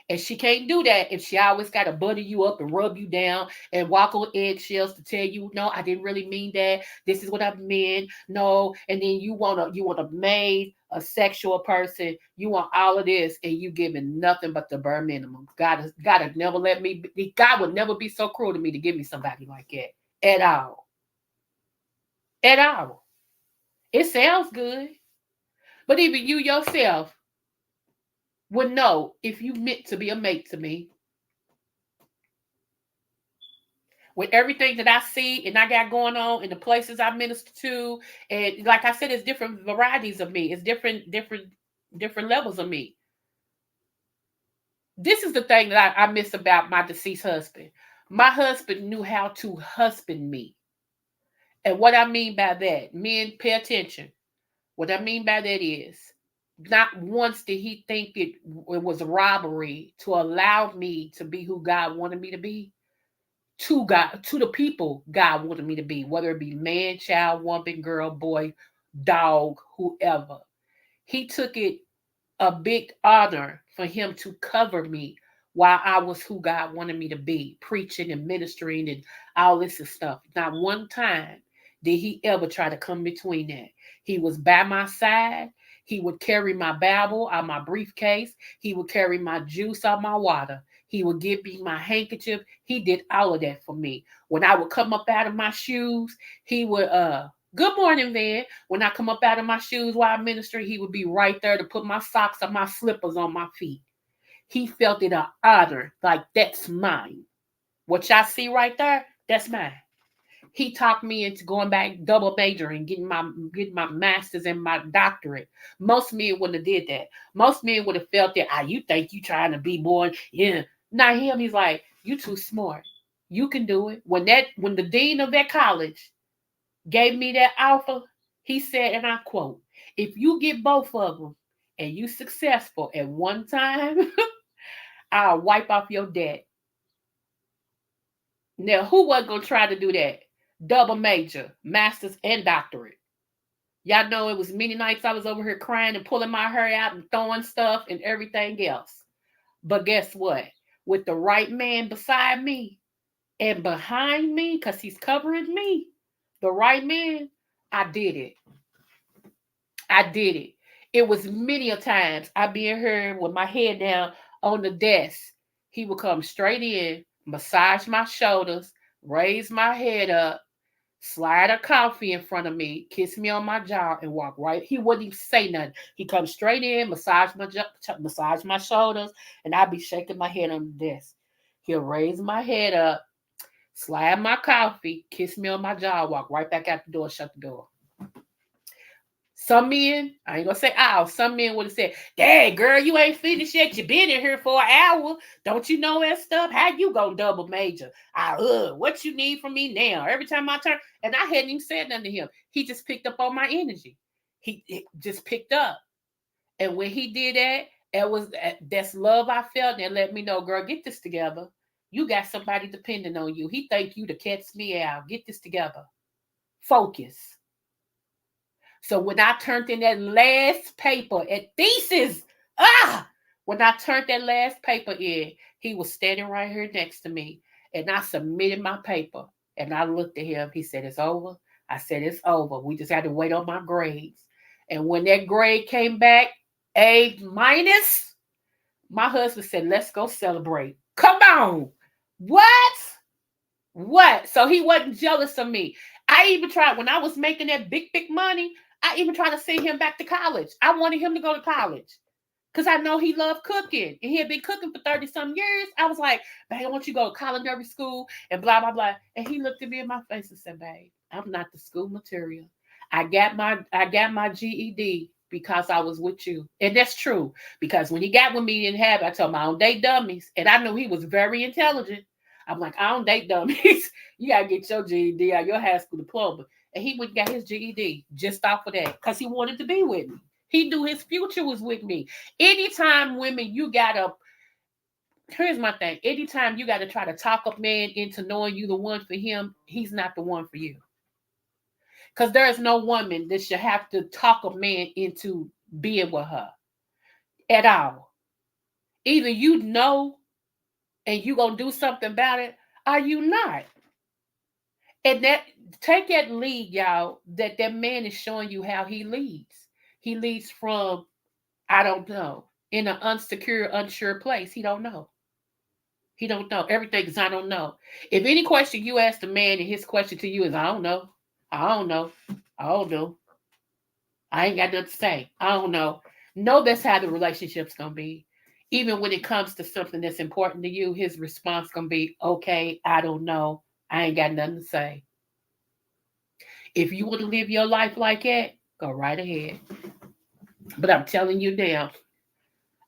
And she can't do that if she always got to butter you up and rub you down and walk on eggshells to tell you, no, I didn't really mean that. This is what I meant. No, and then you want a maid, a sexual person. You want all of this, and you giving nothing but the bare minimum. God never let me. God would never be so cruel to me to give me somebody like that at all, at all. It sounds good, but even you yourself would know if you meant to be a mate to me. With everything that I see and I got going on in the places I minister to, and like I said, it's different varieties of me. It's different levels of me. This is the thing that I miss about my deceased husband. My husband knew how to husband me. And what I mean by that, men, pay attention. What I mean by that is, not once did he think it was a robbery to allow me to be who God wanted me to be. To God, to the people God wanted me to be, whether it be man, child, woman, girl, boy, dog, whoever. He took it a big honor for him to cover me while I was who God wanted me to be, preaching and ministering and all this stuff. Not one time did he ever try to come between that. He was by my side. He would carry my Bible out my briefcase. He would carry my juice out my water. He would give me my handkerchief. He did all of that for me. When I would come up out of my shoes, he would good morning, Van. When I come up out of my shoes while I minister, he would be right there to put my socks and my slippers on my feet. He felt it an honor, like that's mine. What y'all see right there, that's mine. He talked me into going back double majoring, getting my master's and my doctorate. Most men wouldn't have did that. Most men would have felt that, you think you trying to be born. Yeah. Not him. He's like, you too smart. You can do it. When the dean of that college gave me that offer, he said, and I quote, if you get both of them and you successful at one time, I'll wipe off your debt. Now, who wasn't going to try to do that? Double major, master's and doctorate. Y'all know it was many nights I was over here crying and pulling my hair out and throwing stuff and everything else. But guess what? With the right man beside me and behind me, because he's covering me, the right man, I did it. I did it. It was many a times I be in here with my head down on the desk. He would come straight in, massage my shoulders, raise my head up, slide a coffee in front of me, kiss me on my jaw, and walk right. He wouldn't even say nothing. He comes straight in, massage my shoulders, and I'd be shaking my head on the desk. He'll raise my head up, slide my coffee, kiss me on my jaw, walk right back out the door, shut the door. Some men, I ain't gonna say some men would have said, "Dang, girl, you ain't finished yet. You been in here for an hour. Don't you know that stuff? How you gonna double major? What you need from me now?" Every time I turn, and I hadn't even said nothing to him. He just picked up on my energy. He just picked up. And when he did that, that's love I felt, and let me know, girl, get this together. You got somebody depending on you. He thank you to catch me out. Get this together. Focus. So when I turned in that last paper at thesis, when I turned that last paper in, he was standing right here next to me. And I submitted my paper. And I looked at him. He said, "It's over." I said, "It's over. We just had to wait on my grades." And when that grade came back, A minus, my husband said, "Let's go celebrate." Come on. What? What? So he wasn't jealous of me. I even tried when I was making that big money. I even tried to send him back to college. I wanted him to go to college because I know he loved cooking and he had been cooking for 30 some years. I was like, "Babe, I want you to go to culinary school and blah, blah, blah." And he looked at me in my face and said, "Babe, I'm not the school material. I got my GED because I was with you." And that's true because when he got with me, he didn't have it. I told him I don't date dummies. And I knew he was very intelligent. I'm like, "I don't date dummies. You got to get your GED or your high school diploma." And he went and got his GED just off of that because he wanted to be with me. He knew his future was with me. Anytime women, you gotta, here's my thing. Anytime you gotta try to talk a man into knowing you the one for him, he's not the one for you. Because there is no woman that should have to talk a man into being with her at all. Either you know and you gonna do something about it, or you not. And that, take that lead, y'all, that man is showing you how he leads. He leads from, I don't know, in an unsecure, unsure place. He don't know. He don't know. Everything is I don't know. If any question you ask the man and his question to you is I don't know, I don't know, I don't know, I ain't got nothing to say, I don't know. No, that's how the relationship's gonna be. Even when it comes to something that's important to you, his response gonna be, okay, I don't know, I ain't got nothing to say. If you want to live your life like that, go right ahead. But I'm telling you now,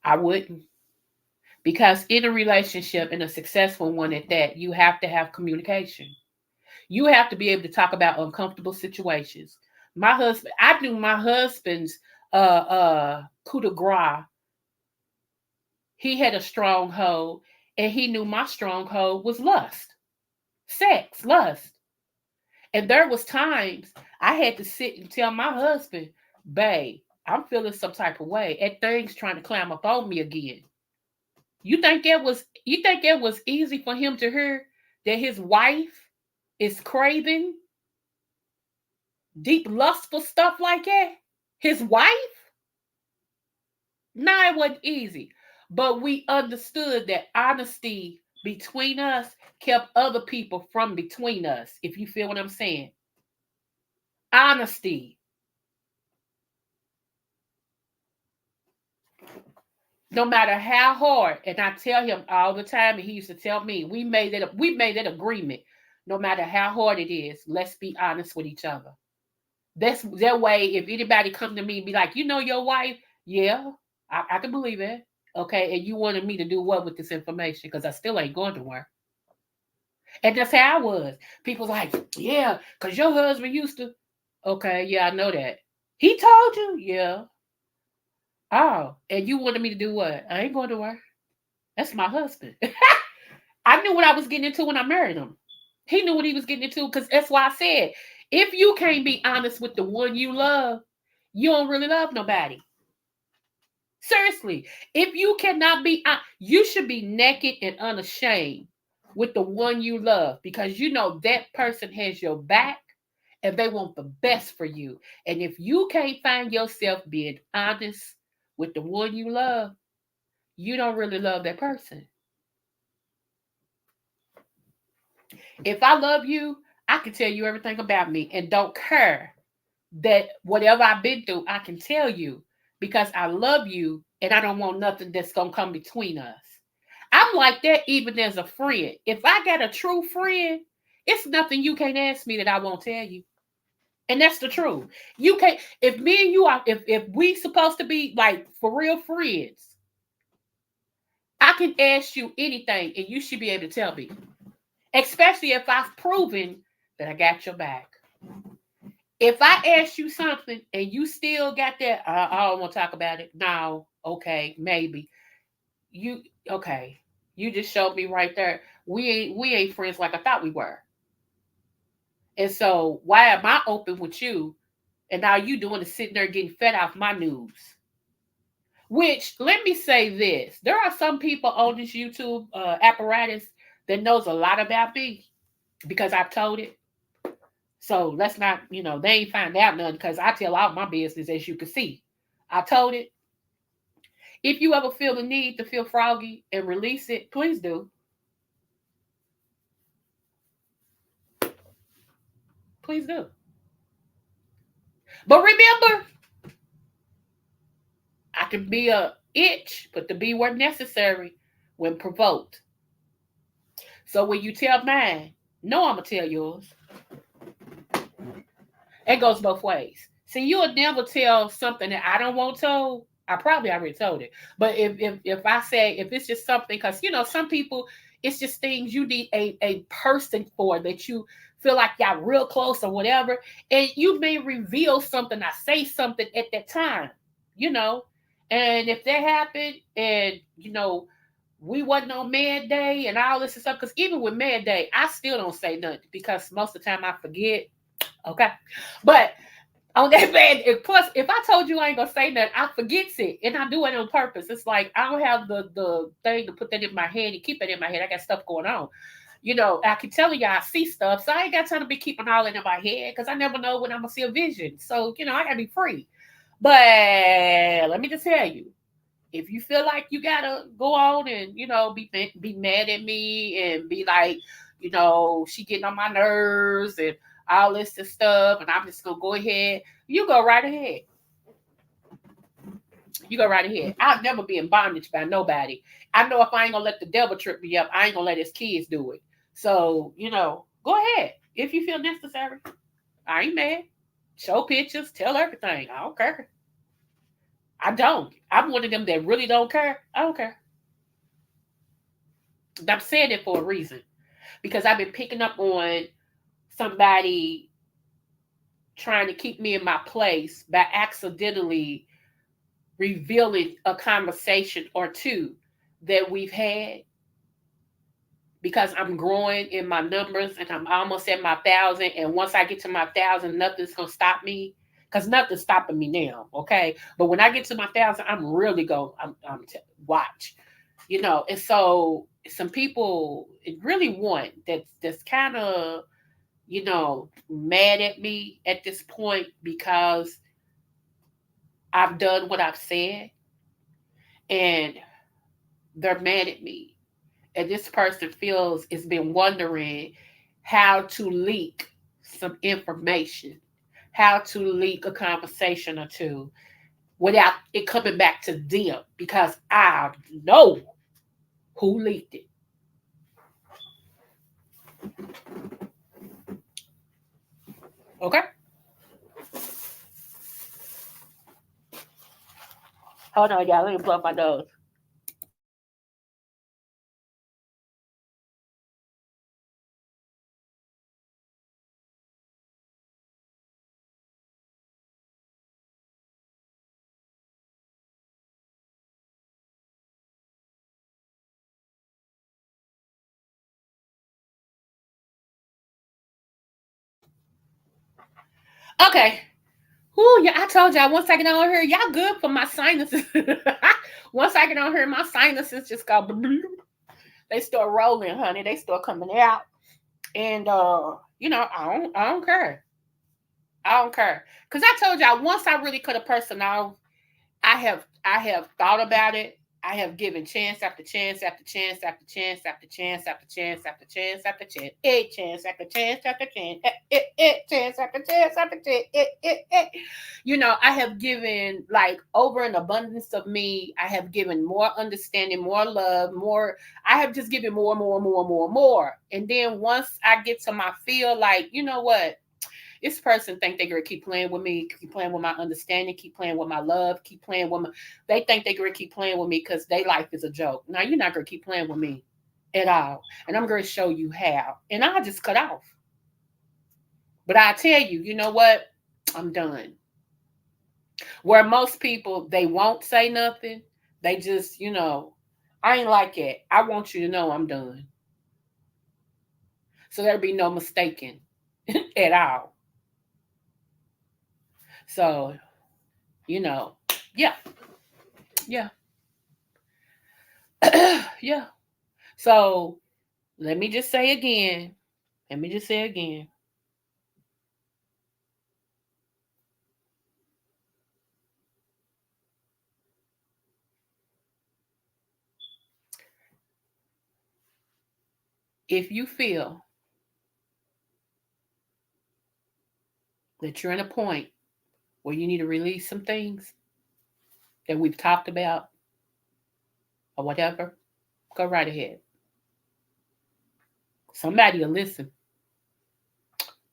I wouldn't. Because in a relationship, and a successful one at that, you have to have communication. You have to be able to talk about uncomfortable situations. My husband, I knew my husband's coup de grace. He had a stronghold, and he knew my stronghold was lust, sex, lust. And there was times I had to sit and tell my husband, babe, I'm feeling some type of way, and things trying to climb up on me again. You think it was easy for him to hear that his wife is craving deep lustful stuff like that? His wife? No, it wasn't easy. But we understood that honesty between us kept other people from between us, if you feel what I'm saying. Honesty. No matter how hard, and I tell him all the time, and he used to tell me, we made that agreement. No matter how hard it is, let's be honest with each other. That's that way. If anybody come to me and be like, you know your wife, yeah, I can believe it. Okay, and you wanted me to do what with this information? Because I still ain't going to work. And that's how I was. People's like, yeah, because your husband used to. Okay, yeah, I know that. He told you, yeah. Oh, and you wanted me to do what? I ain't going to work. That's my husband. I knew what I was getting into when I married him. He knew what he was getting into because that's why I said, if you can't be honest with the one you love, you don't really love nobody. Seriously, if you cannot be, you should be naked and unashamed with the one you love because you know that person has your back and they want the best for you. And if you can't find yourself being honest with the one you love, you don't really love that person. If I love you, I can tell you everything about me and don't care that whatever I've been through, I can tell you because I love you and I don't want nothing that's going to come between us. I'm like that even as a friend. If I got a true friend, it's nothing you can't ask me that I won't tell you. And that's the truth. You can't, if me and you are, if we supposed to be like for real friends, I can ask you anything and you should be able to tell me. Especially if I've proven that I got your back. If I ask you something and you still got that, I don't want to talk about it. No, okay, maybe you okay. You just showed me right there. We ain't friends like I thought we were. And so why am I open with you? And now you doing is sitting there getting fed off my news. Which let me say this: there are some people on this YouTube apparatus that knows a lot about me because I've told it. So let's not, they ain't find out none because I tell all my business as you can see. I told it. If you ever feel the need to feel froggy and release it, please do. Please do. But remember, I can be a itch, but to be where necessary when provoked. So when you tell mine, no, I'm gonna tell yours. It goes both ways. See, you'll never tell something that I don't want told. I probably already told it. But if I say if it's just something, because some people it's just things you need a person for that you feel like y'all real close or whatever, and you may reveal something, I say something at that time. you know. And if that happened, and we wasn't on Med Day and all this and stuff, because even with Med Day, I still don't say nothing because most of the time I forget. Okay, but on that bad. Plus, if I told you I ain't gonna say nothing, I forgets it, and I do it on purpose. It's like I don't have the thing to put that in my head and keep it in my head. I got stuff going on. I can tell you I see stuff, so I ain't got time to be keeping all in my head because I never know when I'm gonna see a vision. So I gotta be free. But let me just tell you, if you feel like you gotta go on and be mad at me and be like, she getting on my nerves and all this and stuff, and I'm just gonna go ahead. You go right ahead. You go right ahead. I'll never be in bondage by nobody. I know if I ain't gonna let the devil trip me up, I ain't gonna let his kids do it. So, go ahead. If you feel necessary. I ain't mad. Show pictures, tell everything. I don't care. I don't. I'm one of them that really don't care. I don't care. I'm saying it for a reason. Because I've been picking up on somebody trying to keep me in my place by accidentally revealing a conversation or two that we've had, because I'm growing in my numbers and I'm almost at my 1,000. And once I get to my 1,000, nothing's gonna stop me, because nothing's stopping me now. Okay, but when I get to my 1,000, I'm really going. Watch, And so some people really want that's kind of mad at me at this point because I've done what I've said, and they're mad at me. And this person feels it's been wondering how to leak some information, how to leak a conversation or two without it coming back to them, because I know who leaked it. Okay? Hold on, y'all. Let me blow my nose. Okay. Ooh, yeah, I told y'all once I get on here, y'all good for my sinuses. Once I get on here, my sinuses just go they start rolling, honey. They start coming out. And I don't care. I don't care. Cause I told y'all once I really cut a person off, I have thought about it. I have given chance after chance after chance after chance after chance after chance after chance after chance, chance after chance after chance, chance after chance after chance, I have given like over an abundance of me. I have given more understanding, more love, more. I have just given more, more, more, more, more. And then once I get to my feel, like what, this person think they gonna keep playing with me, keep playing with my understanding, keep playing with my love, keep playing with my. They think they gonna keep playing with me because their life is a joke. Now you're not gonna keep playing with me at all, and I'm gonna show you how. And I just cut off. But I tell you, you know what? I'm done. Where most people they won't say nothing, they just I ain't like it. I want you to know I'm done. So there'll be no mistaking at all. So you know, yeah, yeah. Yeah. So let me just say again. Let me just say again. If you feel that you're in a point where you need to release some things that we've talked about or whatever, go right ahead. Somebody will listen.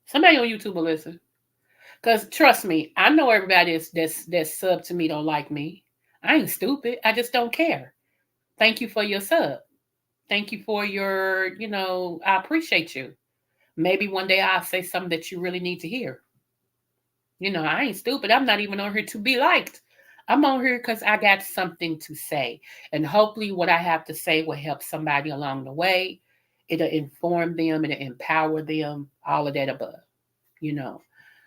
Somebody on YouTube will listen. Cause trust me, I know everybody that's sub to me don't like me. I ain't stupid. I just don't care. Thank you for your sub. Thank you for your, I appreciate you. Maybe one day I'll say something that you really need to hear. I ain't stupid. I'm not even on here to be liked. I'm on here because I got something to say. And hopefully, what I have to say will help somebody along the way. It'll inform them, it'll empower them, all of that above, you know.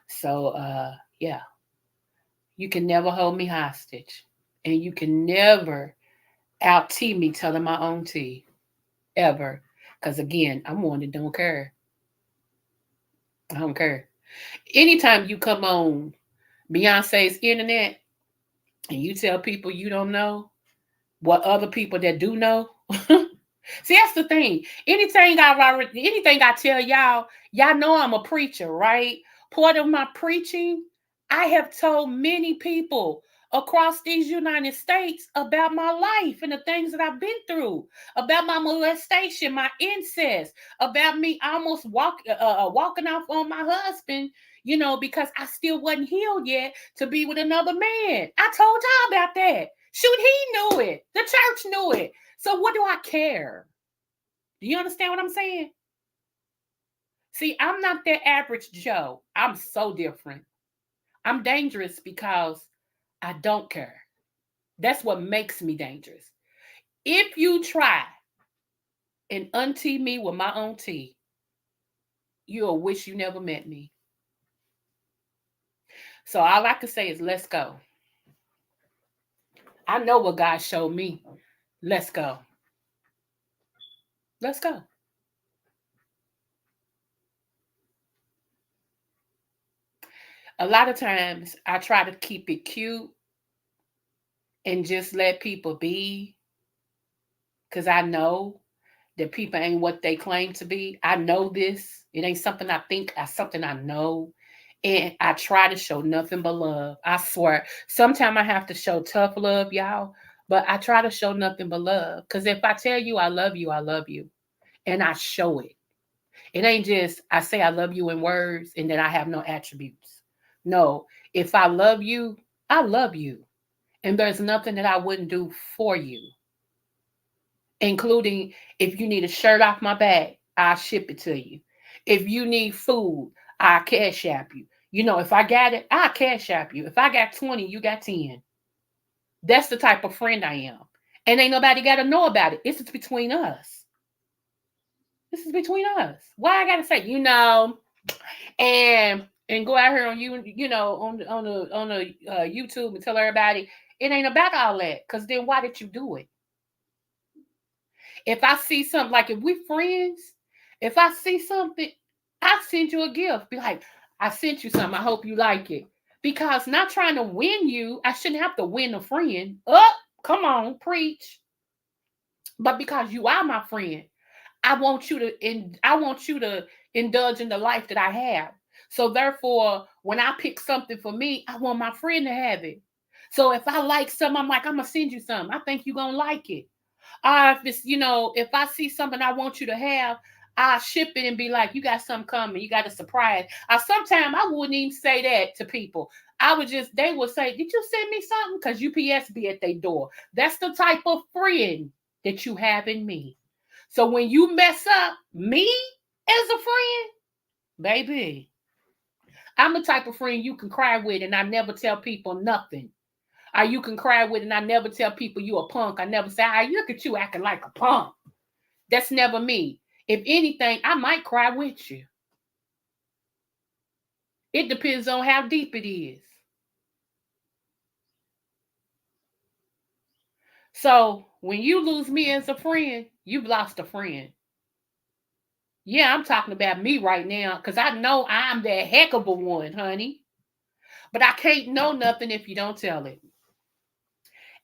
So, yeah, you can never hold me hostage. And you can never out tea me telling my own tea, ever. Because again, I'm one that don't care. I don't care. Anytime you come on Beyonce's internet and you tell people you don't know what other people that do know. See, that's the thing. Anything I tell y'all, y'all know I'm a preacher, right? Part of my preaching, I have told many people across these United States about my life and the things that I've been through, about my molestation, my incest, about me almost walking off on my husband, because I still wasn't healed yet to be with another man. I told y'all about that. Shoot, he knew it. The church knew it. So what do I care? Do you understand what I'm saying? See, I'm not that average Joe. I'm so different. I'm dangerous because I don't care. That's what makes me dangerous. If you try and untea me with my own tea, you'll wish you never met me. So all I can say is let's go. I know what God showed me. Let's go. Let's go. A lot of times I try to keep it cute and just let people be because I know that people ain't what they claim to be. I know this. It ain't something I think, it's something I know. And I try to show nothing but love. I swear. Sometimes I have to show tough love, y'all. But I try to show nothing but love. Because if I tell you I love you, I love you. And I show it. It ain't just I say I love you in words and then I have no attributes. No. If I love you, I love you. And there's nothing that I wouldn't do for you, including if you need a shirt off my back, I'll ship it to you. If you need food, I'll cash app you. If I got it, I'll cash app you. If I got 20, you got 10. That's the type of friend I am. And ain't nobody got to know about it. This is between us. This is between us. Why I got to say, and go out here on on the YouTube and tell everybody it ain't about all that. Because then why did you do it? If I see something, like if we friends, if I see something, I send you a gift. Be like, I sent you something. I hope you like it. Because not trying to win you, I shouldn't have to win a friend. Oh, come on, preach. But because you are my friend, I want you to indulge in the life that I have. So therefore, when I pick something for me, I want my friend to have it. So if I like something, I'm like, I'm gonna send you something. I think you're gonna like it. If it's, if I see something I want you to have, I'll ship it and be like, you got something coming, you got a surprise. Sometimes I wouldn't even say that to people. They would say, did you send me something? Because UPS be at their door. That's the type of friend that you have in me. So when you mess up me as a friend, baby, I'm the type of friend you can cry with and I never tell people nothing. Or you can cry with and I never tell people you a punk. I never say, look at you acting like a punk. That's never me. If anything, I might cry with you. It depends on how deep it is. So when you lose me as a friend, you've lost a friend. Yeah, I'm talking about me right now because I know I'm that heck of a one, honey. But I can't know nothing if you don't tell it.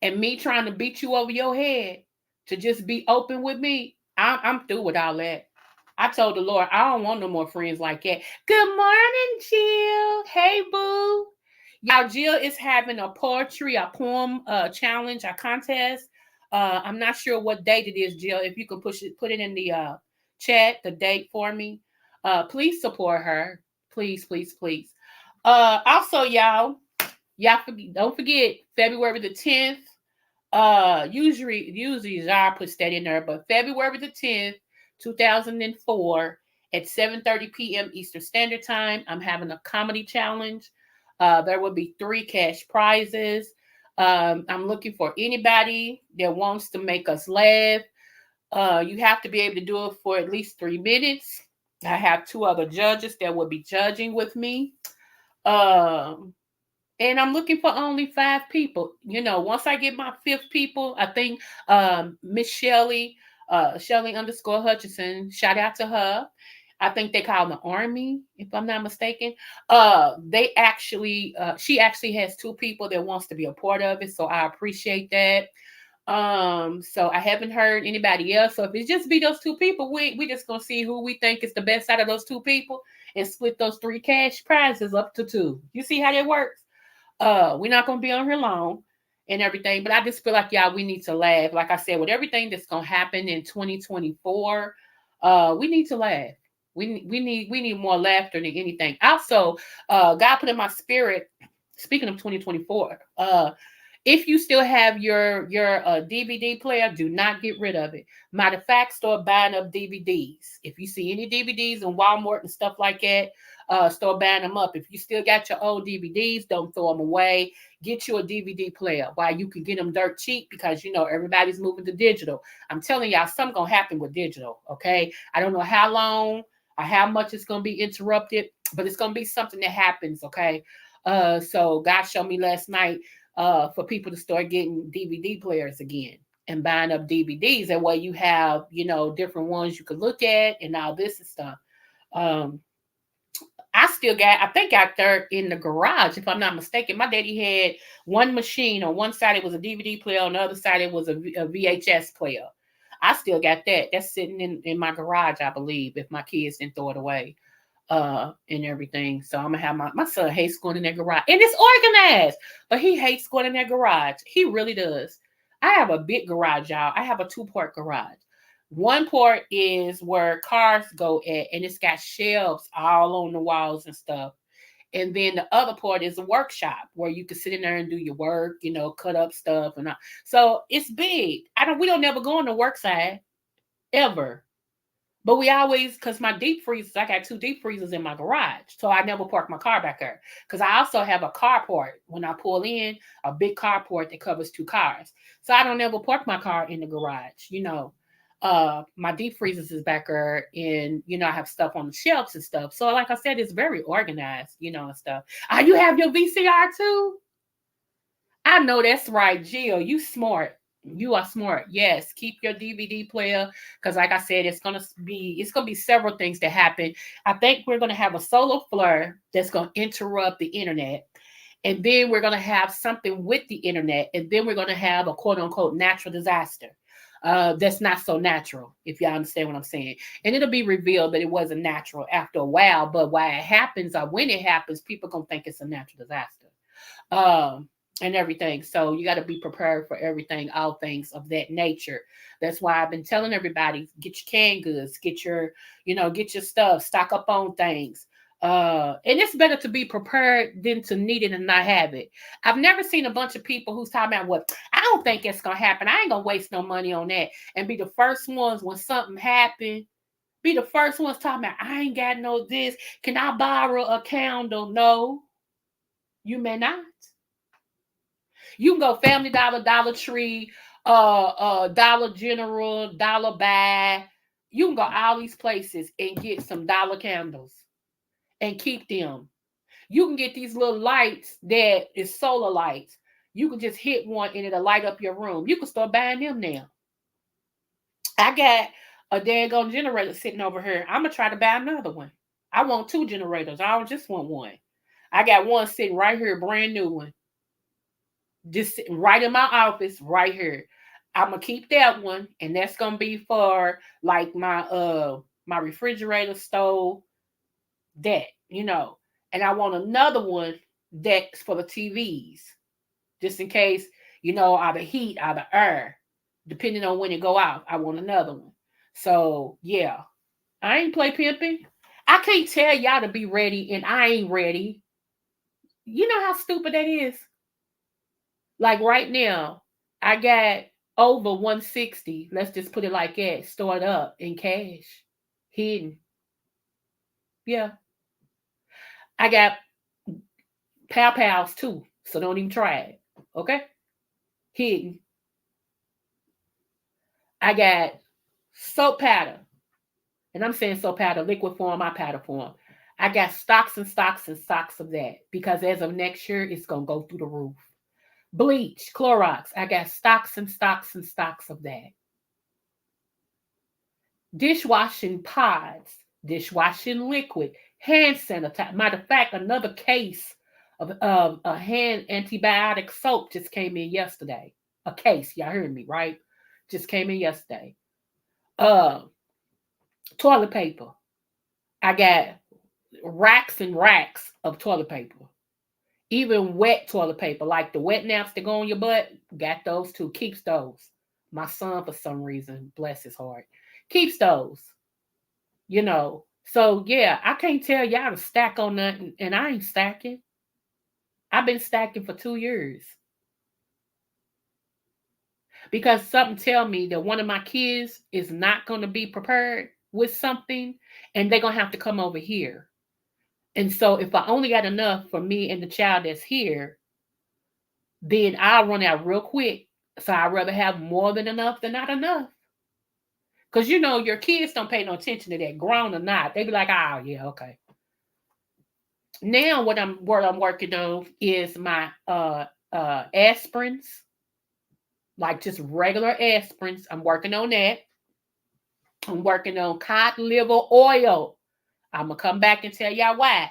And me trying to beat you over your head to just be open with me, I'm through with all that. I told the Lord, I don't want no more friends like that. Good morning, Jill. Hey, boo. Y'all, Jill is having a poem challenge, a contest. I'm not sure what date it is, Jill. If you can put it in the chat, the date for me. Please support her. Please, please, please. Also, don't forget February the 10th. Usually Zara puts that in there, but February the 10th, 2004 at 7:30 p.m. Eastern Standard Time, I'm having a comedy challenge. There will be 3 cash prizes. I'm looking for anybody that wants to make us laugh. You have to be able to do it for at least 3 minutes. I have two other judges that will be judging with me. Um, and I'm looking for only 5 people. Once I get my fifth people, I think Miss Shelley, Shelley underscore Hutchinson, shout out to her. I think they call them the Army, if I'm not mistaken. She actually has 2 people that wants to be a part of it, so I appreciate that. So I haven't heard anybody else. So if it's just be those 2 people, we just gonna see who we think is the best out of those 2 people and split those 3 cash prizes up to 2. You see how that works? We're not gonna be on here long and everything, but I just feel like y'all, we need to laugh. Like I said, with everything that's gonna happen in 2024, we need to laugh. We need more laughter than anything. Also, God put in my spirit. Speaking of 2024, if you still have your DVD player, do not get rid of it. Matter of fact, start buying up DVDs. If you see any DVDs in Walmart and stuff like that, start buying them up. If you still got your old DVDs, don't throw them away. Get you a DVD player. Why, you can get them dirt cheap because everybody's moving to digital. I'm telling y'all, something gonna happen with digital. Okay, I don't know how long or how much it's gonna be interrupted, but it's gonna be something that happens. Okay, so God showed me last night for people to start getting DVD players again and buying up DVDs. That way you have, different ones you could look at and all this and stuff. Um, I think out there in the garage, if I'm not mistaken, my daddy had one machine. On one side it was a DVD player, on the other side it was a VHS player. I still got that. That's sitting in my garage, I believe, if my kids didn't throw it away and everything. So I'm gonna have my son hates going in that garage. And it's organized, but he hates going in that garage. He really does. I have a big garage, y'all. I have a 2-part garage. One part is where cars go at, and it's got shelves all on the walls and stuff. And then the other part is a workshop where you can sit in there and do your work, cut up stuff and all. So it's big. We don't never go on the work side ever. But we always, because my deep freezers, I got 2 deep freezers in my garage. So I never park my car back there. Because I also have a carport when I pull in, a big carport that covers 2 cars. So I don't ever park my car in the garage. My deep freezers is back there, and I have stuff on the shelves and stuff. So like I said, it's very organized, and stuff. You have your VCR too? I know that's right, Jill. You smart. You are smart. Yes, keep your DVD player because, like I said, it's gonna be several things that happen. I think we're gonna have a solar flare that's gonna interrupt the internet, and then we're gonna have something with the internet, and then we're gonna have a quote unquote natural disaster. That's not so natural, if y'all understand what I'm saying. And it'll be revealed that it wasn't natural after a while, but why it happens or when it happens, people gonna think it's a natural disaster. Um, and everything. So you got to be prepared for everything, all things of that nature. That's why I've been telling everybody, get your canned goods, get your stuff, stock up on things. And it's better to be prepared than to need it and not have it. I've never seen a bunch of people who's talking about what I don't think it's gonna happen. I ain't gonna waste no money on that. And be the first ones when something happened. Be the first ones talking about I ain't got no this. Can I borrow a candle? No, you may not. You can go Family Dollar, Dollar Tree, Dollar General, Dollar Buy. You can go all these places and get some dollar candles and keep them. You can get these little lights that is solar lights. You can just hit one and it'll light up your room. You can start buying them now. I got a daggone generator sitting over here. I'm gonna try to buy another one. I want 2 generators. I don't just want one. I got one sitting right here, brand new one, just sitting right in my office right here. I'm gonna keep that one, and that's gonna be for like my refrigerator, stove, that you know. And I want another one that's for the TVs, just in case out of heat, out of air, depending on when it go out. I want another one. So yeah, I ain't play pimping. I can't tell y'all to be ready, and I ain't ready. You know how stupid that is. Like right now, I got over 160. Let's just put it like that. Stored up in cash, hidden. Yeah, I got pal pals too. So don't even try it. Okay. hidden. I got soap powder. And I'm saying soap powder, liquid form, my powder form. I got stocks and stocks and stocks of that because as of next year, it's going to go through the roof. Bleach, Clorox, I got stocks and stocks and stocks of that. Dishwashing pods, dishwashing liquid, hand sanitizer. Matter of fact, another case of a hand antibiotic soap just came in yesterday. A case, y'all heard me, right? Just came in yesterday. Uh, Toilet paper. I got racks and racks of toilet paper. Even wet toilet paper, like the wet naps that go on your butt, got those too. Keeps those. My son, for some reason, bless his heart, keeps those. You know, so yeah, I can't tell y'all to stack on nothing, and I ain't stacking. I've been stacking for 2 years because something tell me that one of my kids is not going to be prepared with something, and they're gonna have to come over here. And so, if I only got enough for me and the child that's here, then I'll run out real quick. So I'd rather have more than enough than not enough. Because you know, your kids don't pay no attention to that, grown or not. They be like, oh yeah, okay. Now what I'm working on is my aspirins, like just regular aspirins. I'm working on that. I'm working on cod liver oil. I'm gonna come back and tell y'all why.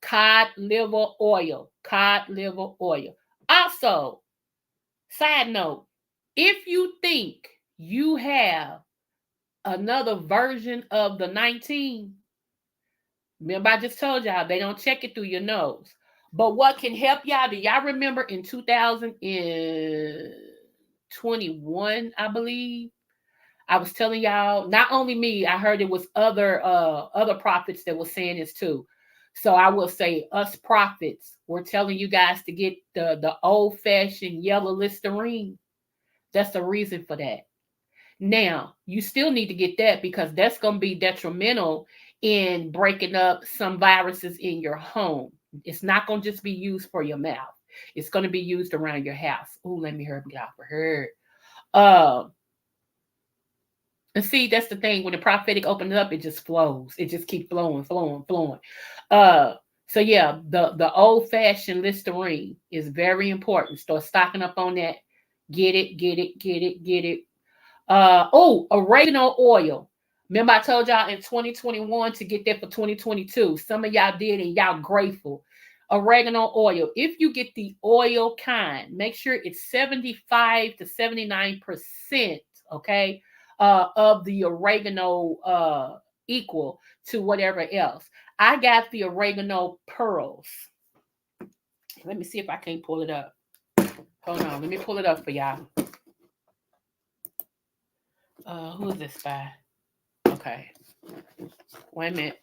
Cod liver oil. Cod liver oil. Also, side note, if you think you have another version of the 19, remember I just told y'all they don't check it through your nose. But what can help y'all? Do y'all remember in 2021, I believe? I was telling y'all, not only me, I heard it was other prophets that were saying this too. So I will say us prophets, we're telling you guys to get the old-fashioned yellow Listerine. That's the reason for that. Now, you still need to get that because that's going to be detrimental in breaking up some viruses in your home. It's not going to just be used for your mouth. It's going to be used around your house. Oh, let me hear y'all for her. And see, that's the thing. When the prophetic opens up, it just flows. It just keeps flowing, flowing, flowing. So yeah, the old-fashioned Listerine is very important. Start stocking up on that. Get it, get it, get it, get it. Oregano oil. Remember I told y'all in 2021 to get that for 2022. Some of y'all did and y'all grateful. Oregano oil. If you get the oil kind, make sure it's 75 to 79%, okay, of the oregano equal to whatever else. I got the oregano pearls. Let me see if I can pull it up. Hold on, let me pull it up for y'all. Who is this by? Okay. Wait a minute.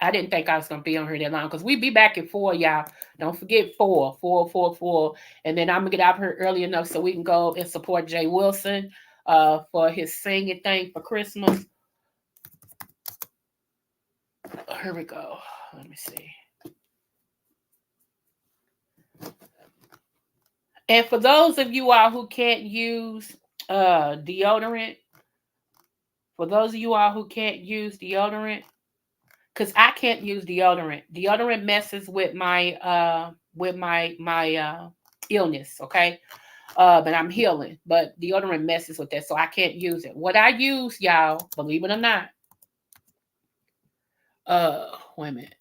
I didn't think I was gonna be on here that long because we be back at 4, y'all. Don't forget 4, 4, 4, 4. And then I'm gonna get out here early enough so we can go and support Jay Wilson for his singing thing for Christmas. Here we go. Let me see. And for those of you all who can't use deodorant, because I can't use deodorant. Deodorant messes with my illness, okay? But I'm healing. But deodorant messes with that, so I can't use it. What I use, y'all, believe it or not, wait a minute.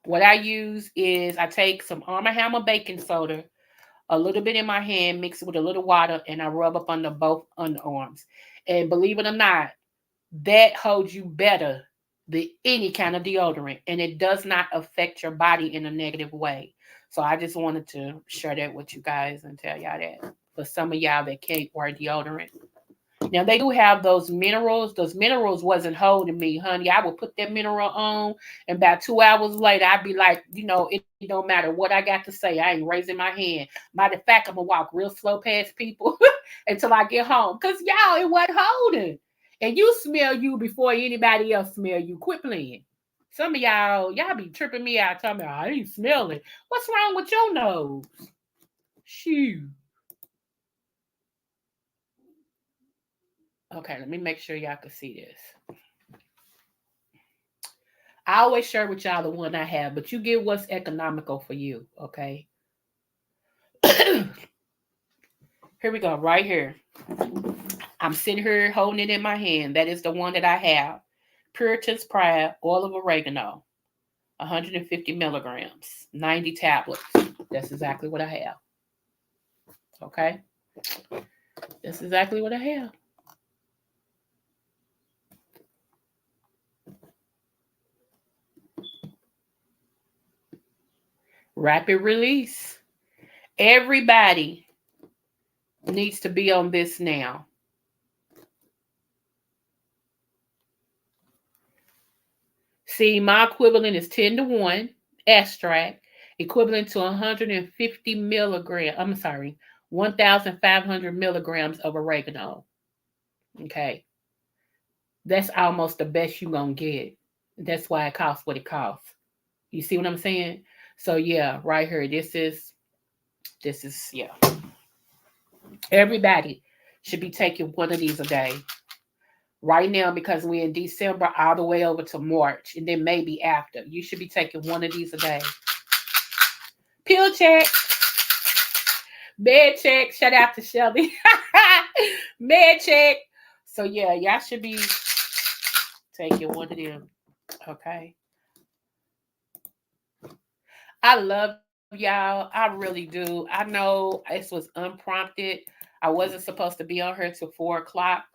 What I use is I take some Arm & Hammer baking soda, a little bit in my hand, mix it with a little water, and I rub up under both underarms. And believe it or not, that holds you better than any kind of deodorant, and it does not affect your body in a negative way. So I just wanted to share that with you guys and tell y'all that for some of y'all that can't wear deodorant. Now they do have those minerals. Those minerals wasn't holding me, honey. I would put that mineral on, and about 2 hours later, I'd be like, it don't matter what I got to say. I ain't raising my hand. Matter of fact, I'm gonna walk real slow past people until I get home. Cause y'all, it wasn't holding. And you smell you before anybody else smell you. Quit playing. Some of y'all be tripping me out, talking about I ain't smelling. What's wrong with your nose? Shoo. Okay, let me make sure y'all can see this. I always share with y'all the one I have, but you get what's economical for you, okay? Here we go, right here. I'm sitting here holding it in my hand. That is the one that I have. Puritan's Pride, oil of oregano, 150 milligrams, 90 tablets. That's exactly what I have. Okay? That's exactly what I have. Rapid release. Everybody needs to be on this now. See, my equivalent is 10 to 1 extract, equivalent to 150 milligrams. I'm sorry, 1,500 milligrams of oregano. Okay. That's almost the best you're going to get. That's why it costs what it costs. You see what I'm saying? So, yeah, right here. Yeah. Everybody should be taking one of these a day. Right now, because we're in December all the way over to March, and then maybe after. You should be taking one of these a day. Pill check. Med check. Shout out to Shelby. Med check. So, yeah, y'all should be taking one of them. Okay. I love y'all. I really do. I know this was unprompted. I wasn't supposed to be on here till 4 o'clock.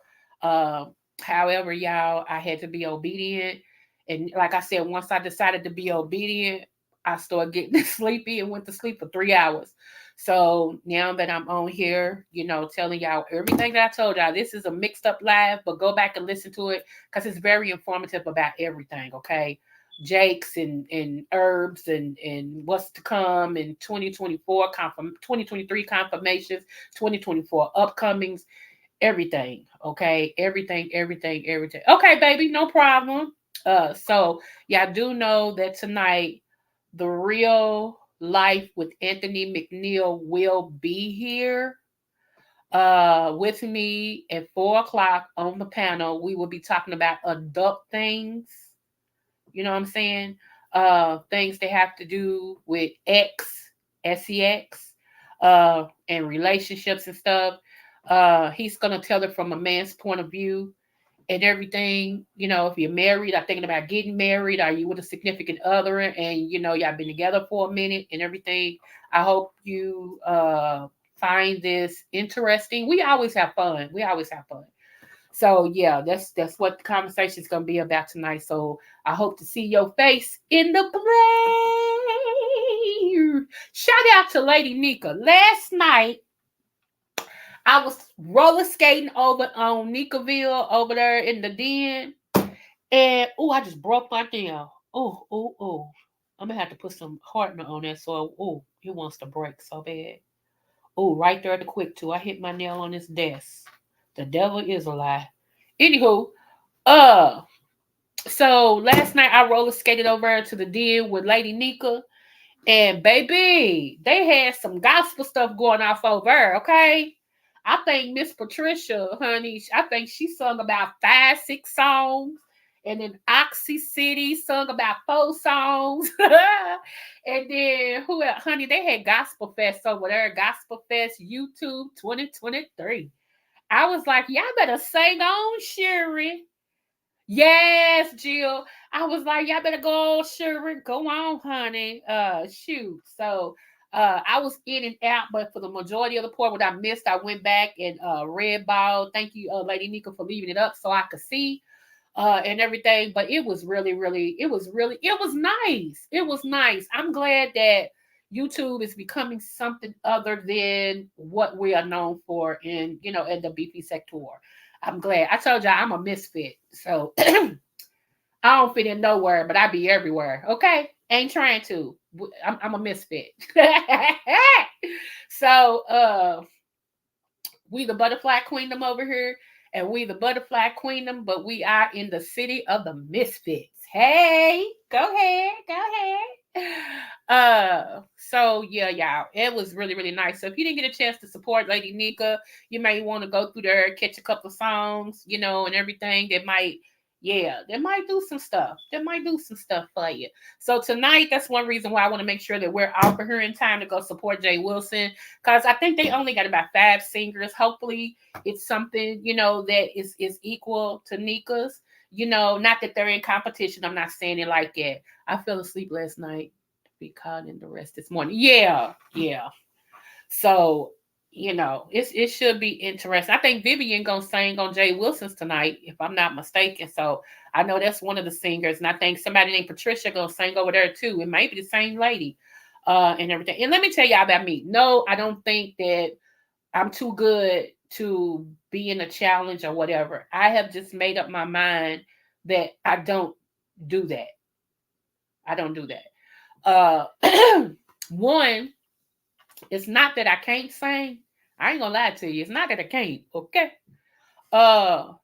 However, y'all, I had to be obedient. And like I said, once I decided to be obedient, I started getting sleepy and went to sleep for 3 hours. So now that I'm on here, telling y'all everything that I told y'all, this is a mixed up live, but go back and listen to it because it's very informative about everything, okay? Jakes and herbs and what's to come in 2024, 2023 confirmations, 2024 upcomings, everything. Okay, everything. Okay, baby, no problem. So yeah, I do know that tonight the real life with Anthony McNeil will be here with me at 4 o'clock on the panel. We will be talking about adult things. You know what I'm saying? Things that have to do with sex, and relationships and stuff. He's gonna tell it from a man's point of view and everything. If you're married, are thinking about getting married, are you with a significant other, and y'all been together for a minute and everything. I hope you find this interesting. We always have fun. So yeah, that's what the conversation is gonna be about tonight. So I hope to see your face in the play. Shout out to Lady Nika. Last night I was roller skating over on Nikaville over there in the den, and I just broke my nail. Oh, I'm gonna have to put some hardener on that. So it wants to break so bad. Oh, right there at the quick too. I hit my nail on this desk. The devil is a lie. Anywho, uh, so last night I roller skated over to the den with Lady Nika, and baby, they had some gospel stuff going off over there, okay? I think Miss Patricia, honey, I think she sung about 5, 6 songs. And then Oxy City sung about 4 songs. And then who else? Honey, they had Gospel Fest over there. Gospel Fest YouTube 2023. I was like, y'all better sing on, Sherry. Yes, Jill. I was like, y'all better go on, Sherry. Go on, honey. Shoot. So I was in and out, but for the majority of the part what I missed, I went back and red ball. Thank you, Lady Nika, for leaving it up so I could see and everything. But it was really, it was nice. It was nice. I'm glad that YouTube is becoming something other than what we are known for in the beefy sector. I'm glad. I told y'all I'm a misfit. So I don't fit in nowhere, but I be everywhere. Okay? Ain't trying to. I'm a misfit. So we the butterfly queendom over here, and we the butterfly queendom, but we are in the city of the misfits. Hey, go ahead, go ahead. So yeah, y'all, it was really, really nice. So if you didn't get a chance to support Lady Nika, you may want to go through there, catch a couple of songs, and everything that might, yeah, they might do some stuff. They might do some stuff for you. So tonight, that's one reason why I want to make sure that we're out for here in time to go support Jay Wilson, because I think they only got about 5 singers. Hopefully, it's something that is equal to Nika's. Not that they're in competition. I'm not saying it like that. I fell asleep last night to be caught in the rest this morning. Yeah, yeah. So, it should be interesting. I think Vivian gonna sing on Jay Wilson's tonight, if I'm not mistaken. So I know that's one of the singers, and I think somebody named Patricia gonna sing over there too. It might be the same lady, and everything. And let me tell y'all about me. No, I don't think that I'm too good to be in a challenge or whatever. I have just made up my mind that I don't do that. I don't do that. One, it's not that I can't sing. I ain't gonna lie to you. It's not that I can't. Okay. Uh,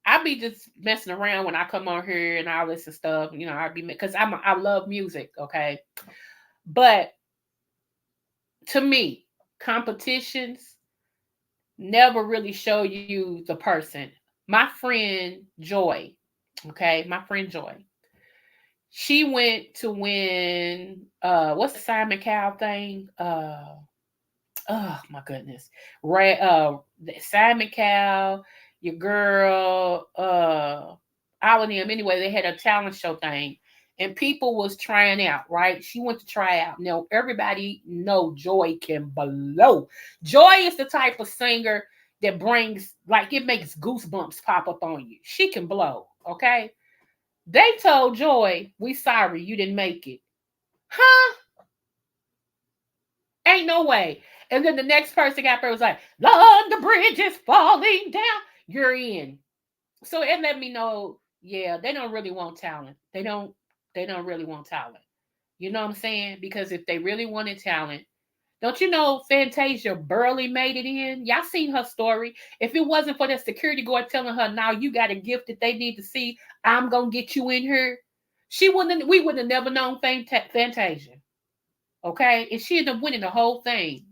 I be just messing around when I come on here and all this and stuff. I be because I love music. Okay, but to me, competitions never really show you the person. My friend Joy, okay, my friend Joy, she went to win what's the Simon Cowell thing? Oh my goodness. Right Simon Cowell, your girl, all of them anyway, they had a talent show thing. And people was trying out, right? She went to try out. Now everybody know Joy can blow. Joy is the type of singer that brings, like, it makes goosebumps pop up on you. She can blow, okay? They told Joy, "We sorry you didn't make it." Huh? Ain't no way. And then the next person got there was like, "Lord, the bridge is falling down." You're in. So it let me know, yeah, they don't really want talent. They don't really want talent. You know what I'm saying? Because if they really wanted talent, don't you know Fantasia barely made it in? Y'all seen her story. If it wasn't for the security guard telling her, "Now you got a gift that they need to see, I'm gonna get you in here," we wouldn't have never known Fantasia. Okay, and she ended up winning the whole thing.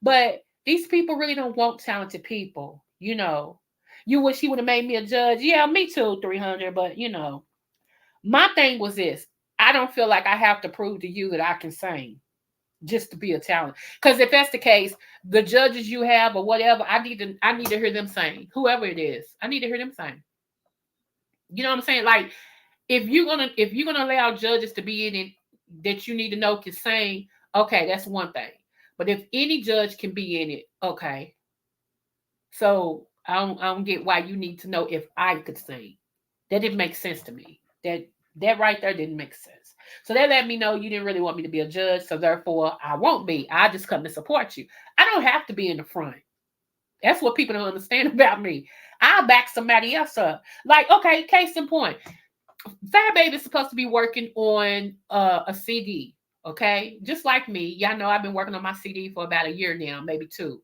But these people really don't want talented people. You wish he would have made me a judge. Yeah, me too, 300. But my thing was this: I don't feel like I have to prove to you that I can sing just to be a talent. Because if that's the case, the judges you have or whatever, I need to hear them sing. Whoever it is, I need to hear them sing. You know what I'm saying? Like, if you're gonna allow judges to be in it that you need to know can sing, okay, that's one thing. But if any judge can be in it, okay. So I don't get why you need to know if I could sing. That didn't make sense to me. That right there didn't make sense. So that let me know you didn't really want me to be a judge. So therefore, I won't be. I just come to support you. I don't have to be in the front. That's what people don't understand about me. I'll back somebody else up. Like, okay, case in point, Fat Baby's supposed to be working on a CD, okay? Just like me. Y'all know I've been working on my CD for about a year now, maybe two.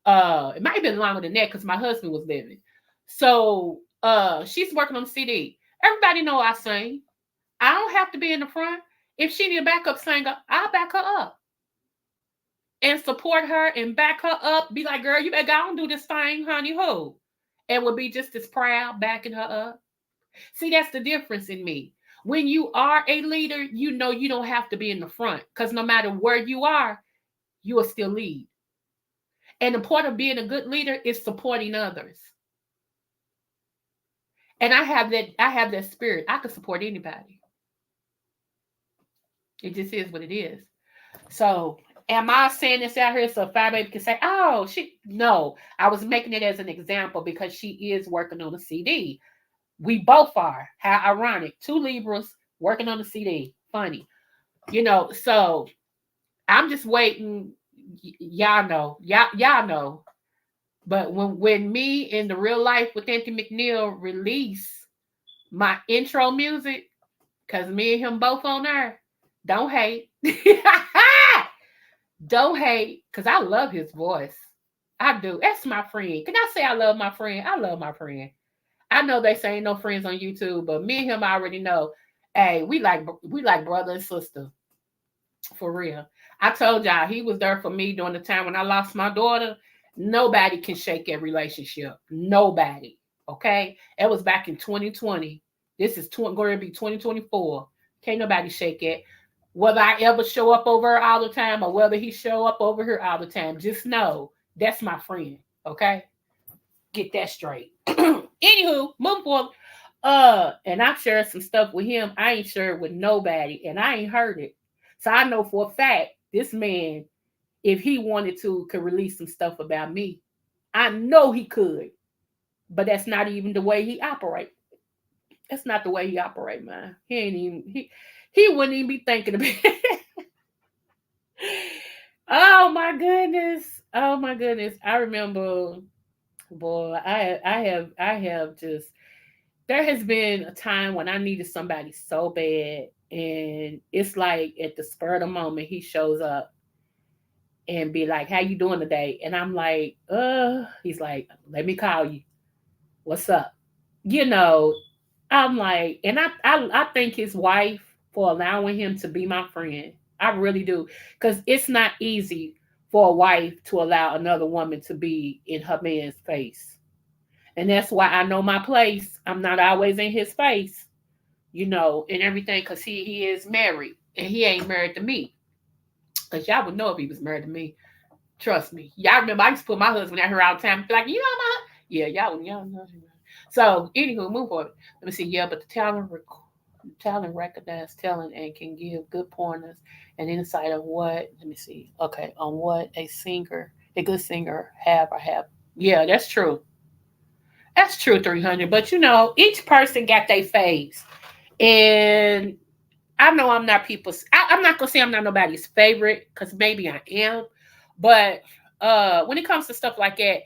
It might have been longer than that because my husband was living. So she's working on the CD. Everybody know I sing. I don't have to be in the front. If she need a backup singer, I'll back her up and support her and back her up. Be like, "Girl, you better go and do this thing, honey ho." And would be just as proud backing her up. See, that's the difference in me. When you are a leader, you know you don't have to be in the front because no matter where you will still lead. And the part of being a good leader is supporting others. And I have that spirit. I can support anybody. It just is what it is. So am I saying this out here so Fire Baby can say, "Oh, she," no. I was making it as an example because she is working on a CD. We both are. How ironic. Two Libras working on a CD. Funny. So I'm just waiting. Y'all know. Y'all know. But when me in the real life with Anthony McNeil release my intro music, because me and him both on there, don't hate. Don't hate, because I love his voice. I do. That's my friend. Can I say I love my friend? I love my friend. I know they say ain't no friends on YouTube, but me and him already know. Hey, we like brother and sister for real. I told y'all he was there for me during the time when I lost my daughter. Nobody can shake that relationship. Nobody. Okay, it was back in 2020. This is going to be 2024. Can't nobody shake it. Whether I ever show up over her all the time or whether he show up over here all the time, just know that's my friend. Okay, get that straight. Anywho, moving forward. And I've shared some stuff with him. I ain't shared with nobody, and I ain't heard it. So I know for a fact this man, if he wanted to, could release some stuff about me. I know he could, but that's not even the way he operate. That's not the way he operate, man. He wouldn't even be thinking about it. Oh my goodness. Oh my goodness. I remember, boy, I have just there has been a time when I needed somebody so bad, and it's like at the spur of the moment he shows up and be like, "How you doing today?" And I'm like, He's like, "Let me call you. What's up?" You know, I'm like, and I thank his wife for allowing him to be my friend. I really do, because it's not easy for a wife to allow another woman to be in her man's face, and that's why I know my place. I'm not always in his face, and everything, because he is married and he ain't married to me. Because y'all would know if he was married to me. Trust me. Y'all remember I used to put my husband at her all the time. Be like, my yeah, y'all know. So anywho, move on. Let me see. Yeah, but the talent recognize talent and can give good pointers and insight of what. Let me see. Okay, on what a good singer have or have. Yeah, that's true. That's true. 300. But each person got their phase, and I know I'm not people's. I'm not gonna say I'm not nobody's favorite, because maybe I am, but when it comes to stuff like that,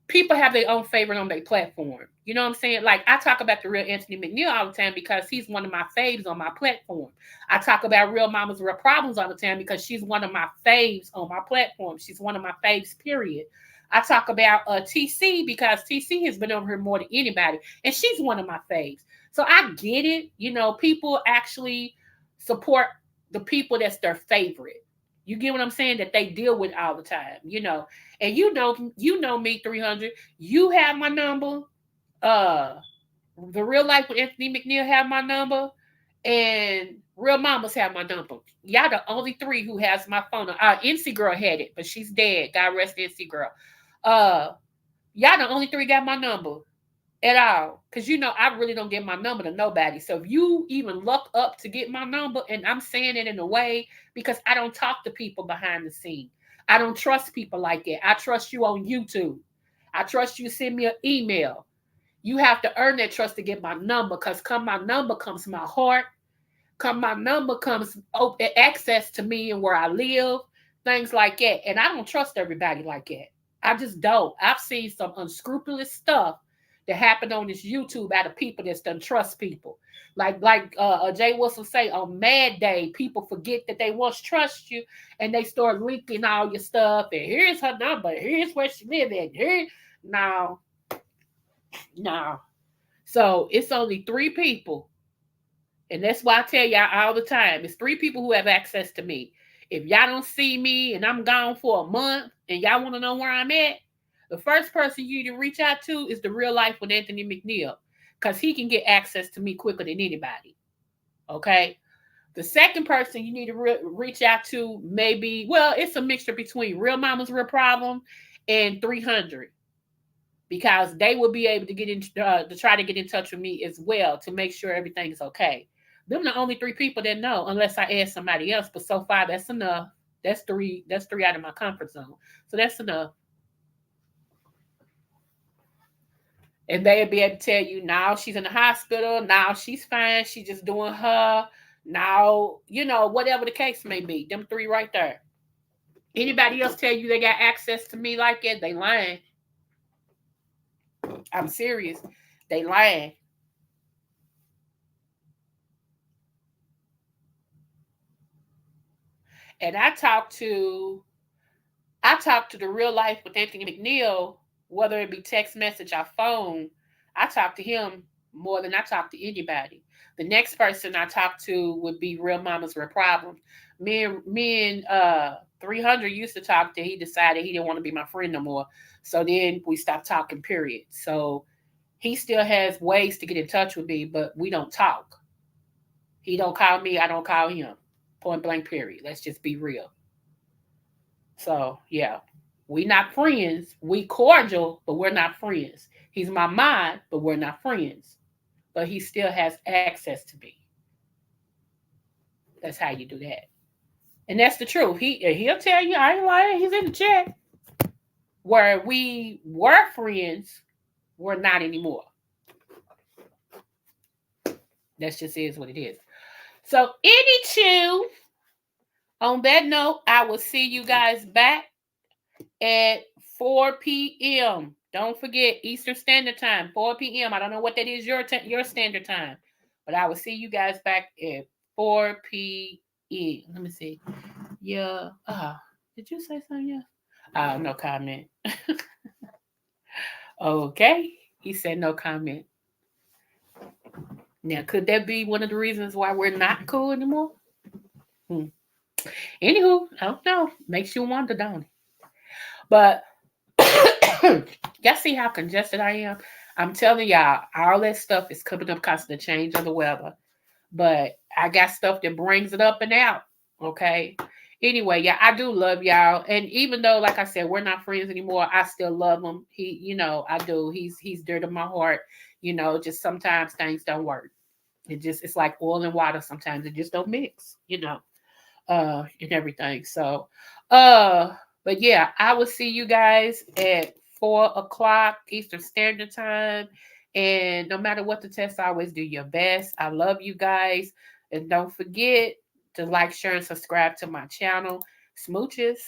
people have their own favorite on their platform. You know what I'm saying? Like, I talk about the real Anthony McNeil all the time because he's one of my faves on my platform. I talk about Real Mamas Real Problems all the time because she's one of my faves on my platform. She's one of my faves, period. I talk about TC because TC has been over here more than anybody, and she's one of my faves. So I get it. People actually support the people that's their favorite. You get what I'm saying? That they deal with all the time. And you know me, 300. You have my number. Uh, the real life with Anthony McNeil have my number, and Real Mamas have my number. Y'all the only three who has my phone. NC Girl had it, but she's dead. God rest NC Girl. Uh, y'all the only three got my number at all, because I really don't get my number to nobody. So if you even look up to get my number, and I'm saying it in a way because I don't talk to people behind the scene. I don't trust people like that. I trust you on YouTube. I trust you to send me an email. You have to earn that trust to get my number, because come my number comes my heart. Come my number comes access to me and where I live, things like that. And I don't trust everybody like that. I just don't. I've seen some unscrupulous stuff that happened on this YouTube out of people that don't trust people. Like Jay Wilson say, on Mad Day, people forget that they once trust you, and they start leaking all your stuff. And here's her number. Here's where she live at. Here, no, no. So it's only three people, and that's why I tell y'all all the time, it's three people who have access to me. If y'all don't see me and I'm gone for a month and y'all want to know where I'm at, the first person you need to reach out to is the real life with Anthony McNeil, because he can get access to me quicker than anybody. Okay. The second person you need to reach out to, maybe, well, it's a mixture between Real Mama's Real Problem and 300, because they will be able to to try to get in touch with me as well to make sure everything is okay. Them the only three people that know, unless I ask somebody else. But so far, that's enough. That's three. That's three out of my comfort zone. So that's enough. And they'll be able to tell you, now she's in the hospital. Now she's fine. She's just doing her. Now, whatever the case may be. Them three right there. Anybody else tell you they got access to me like that, they lying. I'm serious. They lying. And I talk to the real life with Anthony McNeil, whether it be text message or phone. I talk to him more than I talk to anybody. The next person I talk to would be Real Mamas with Problems. Me and 300 used to talk till he decided he didn't want to be my friend no more. So then we stopped talking, period. So he still has ways to get in touch with me, but we don't talk. He don't call me, I don't call him. Point blank, period. Let's just be real. So yeah, we not friends. We cordial, but we're not friends. He's my mind, but we're not friends. But he still has access to me. That's how you do that. And that's the truth. He'll tell you, I ain't lying, he's in the chat. Where we were friends, we're not anymore. That just is what it is. So any on that note, I will see you guys back at 4 p.m. Don't forget Eastern Standard Time, 4 p.m. I don't know what that is your standard time, but I will see you guys back at 4 p.m. Let me see. Yeah. Did you say something? Yeah. No comment. Okay. He said no comment. Now, could that be one of the reasons why we're not cool anymore? Anywho, I don't know. Makes you wonder, don't it? But y'all see how congested I am? I'm telling y'all, all that stuff is coming up because of the change of the weather. But I got stuff that brings it up and out. Okay. Anyway, yeah, I do love y'all. And even though, like I said, we're not friends anymore, I still love him. I do. He's dear to my heart. Just sometimes things don't work. It's like oil and water. Sometimes it just don't mix. And everything. So, but yeah, I will see you guys at 4 o'clock Eastern Standard Time. And no matter what the test, always do your best. I love you guys. And don't forget to like, share, and subscribe to my channel. Smooches.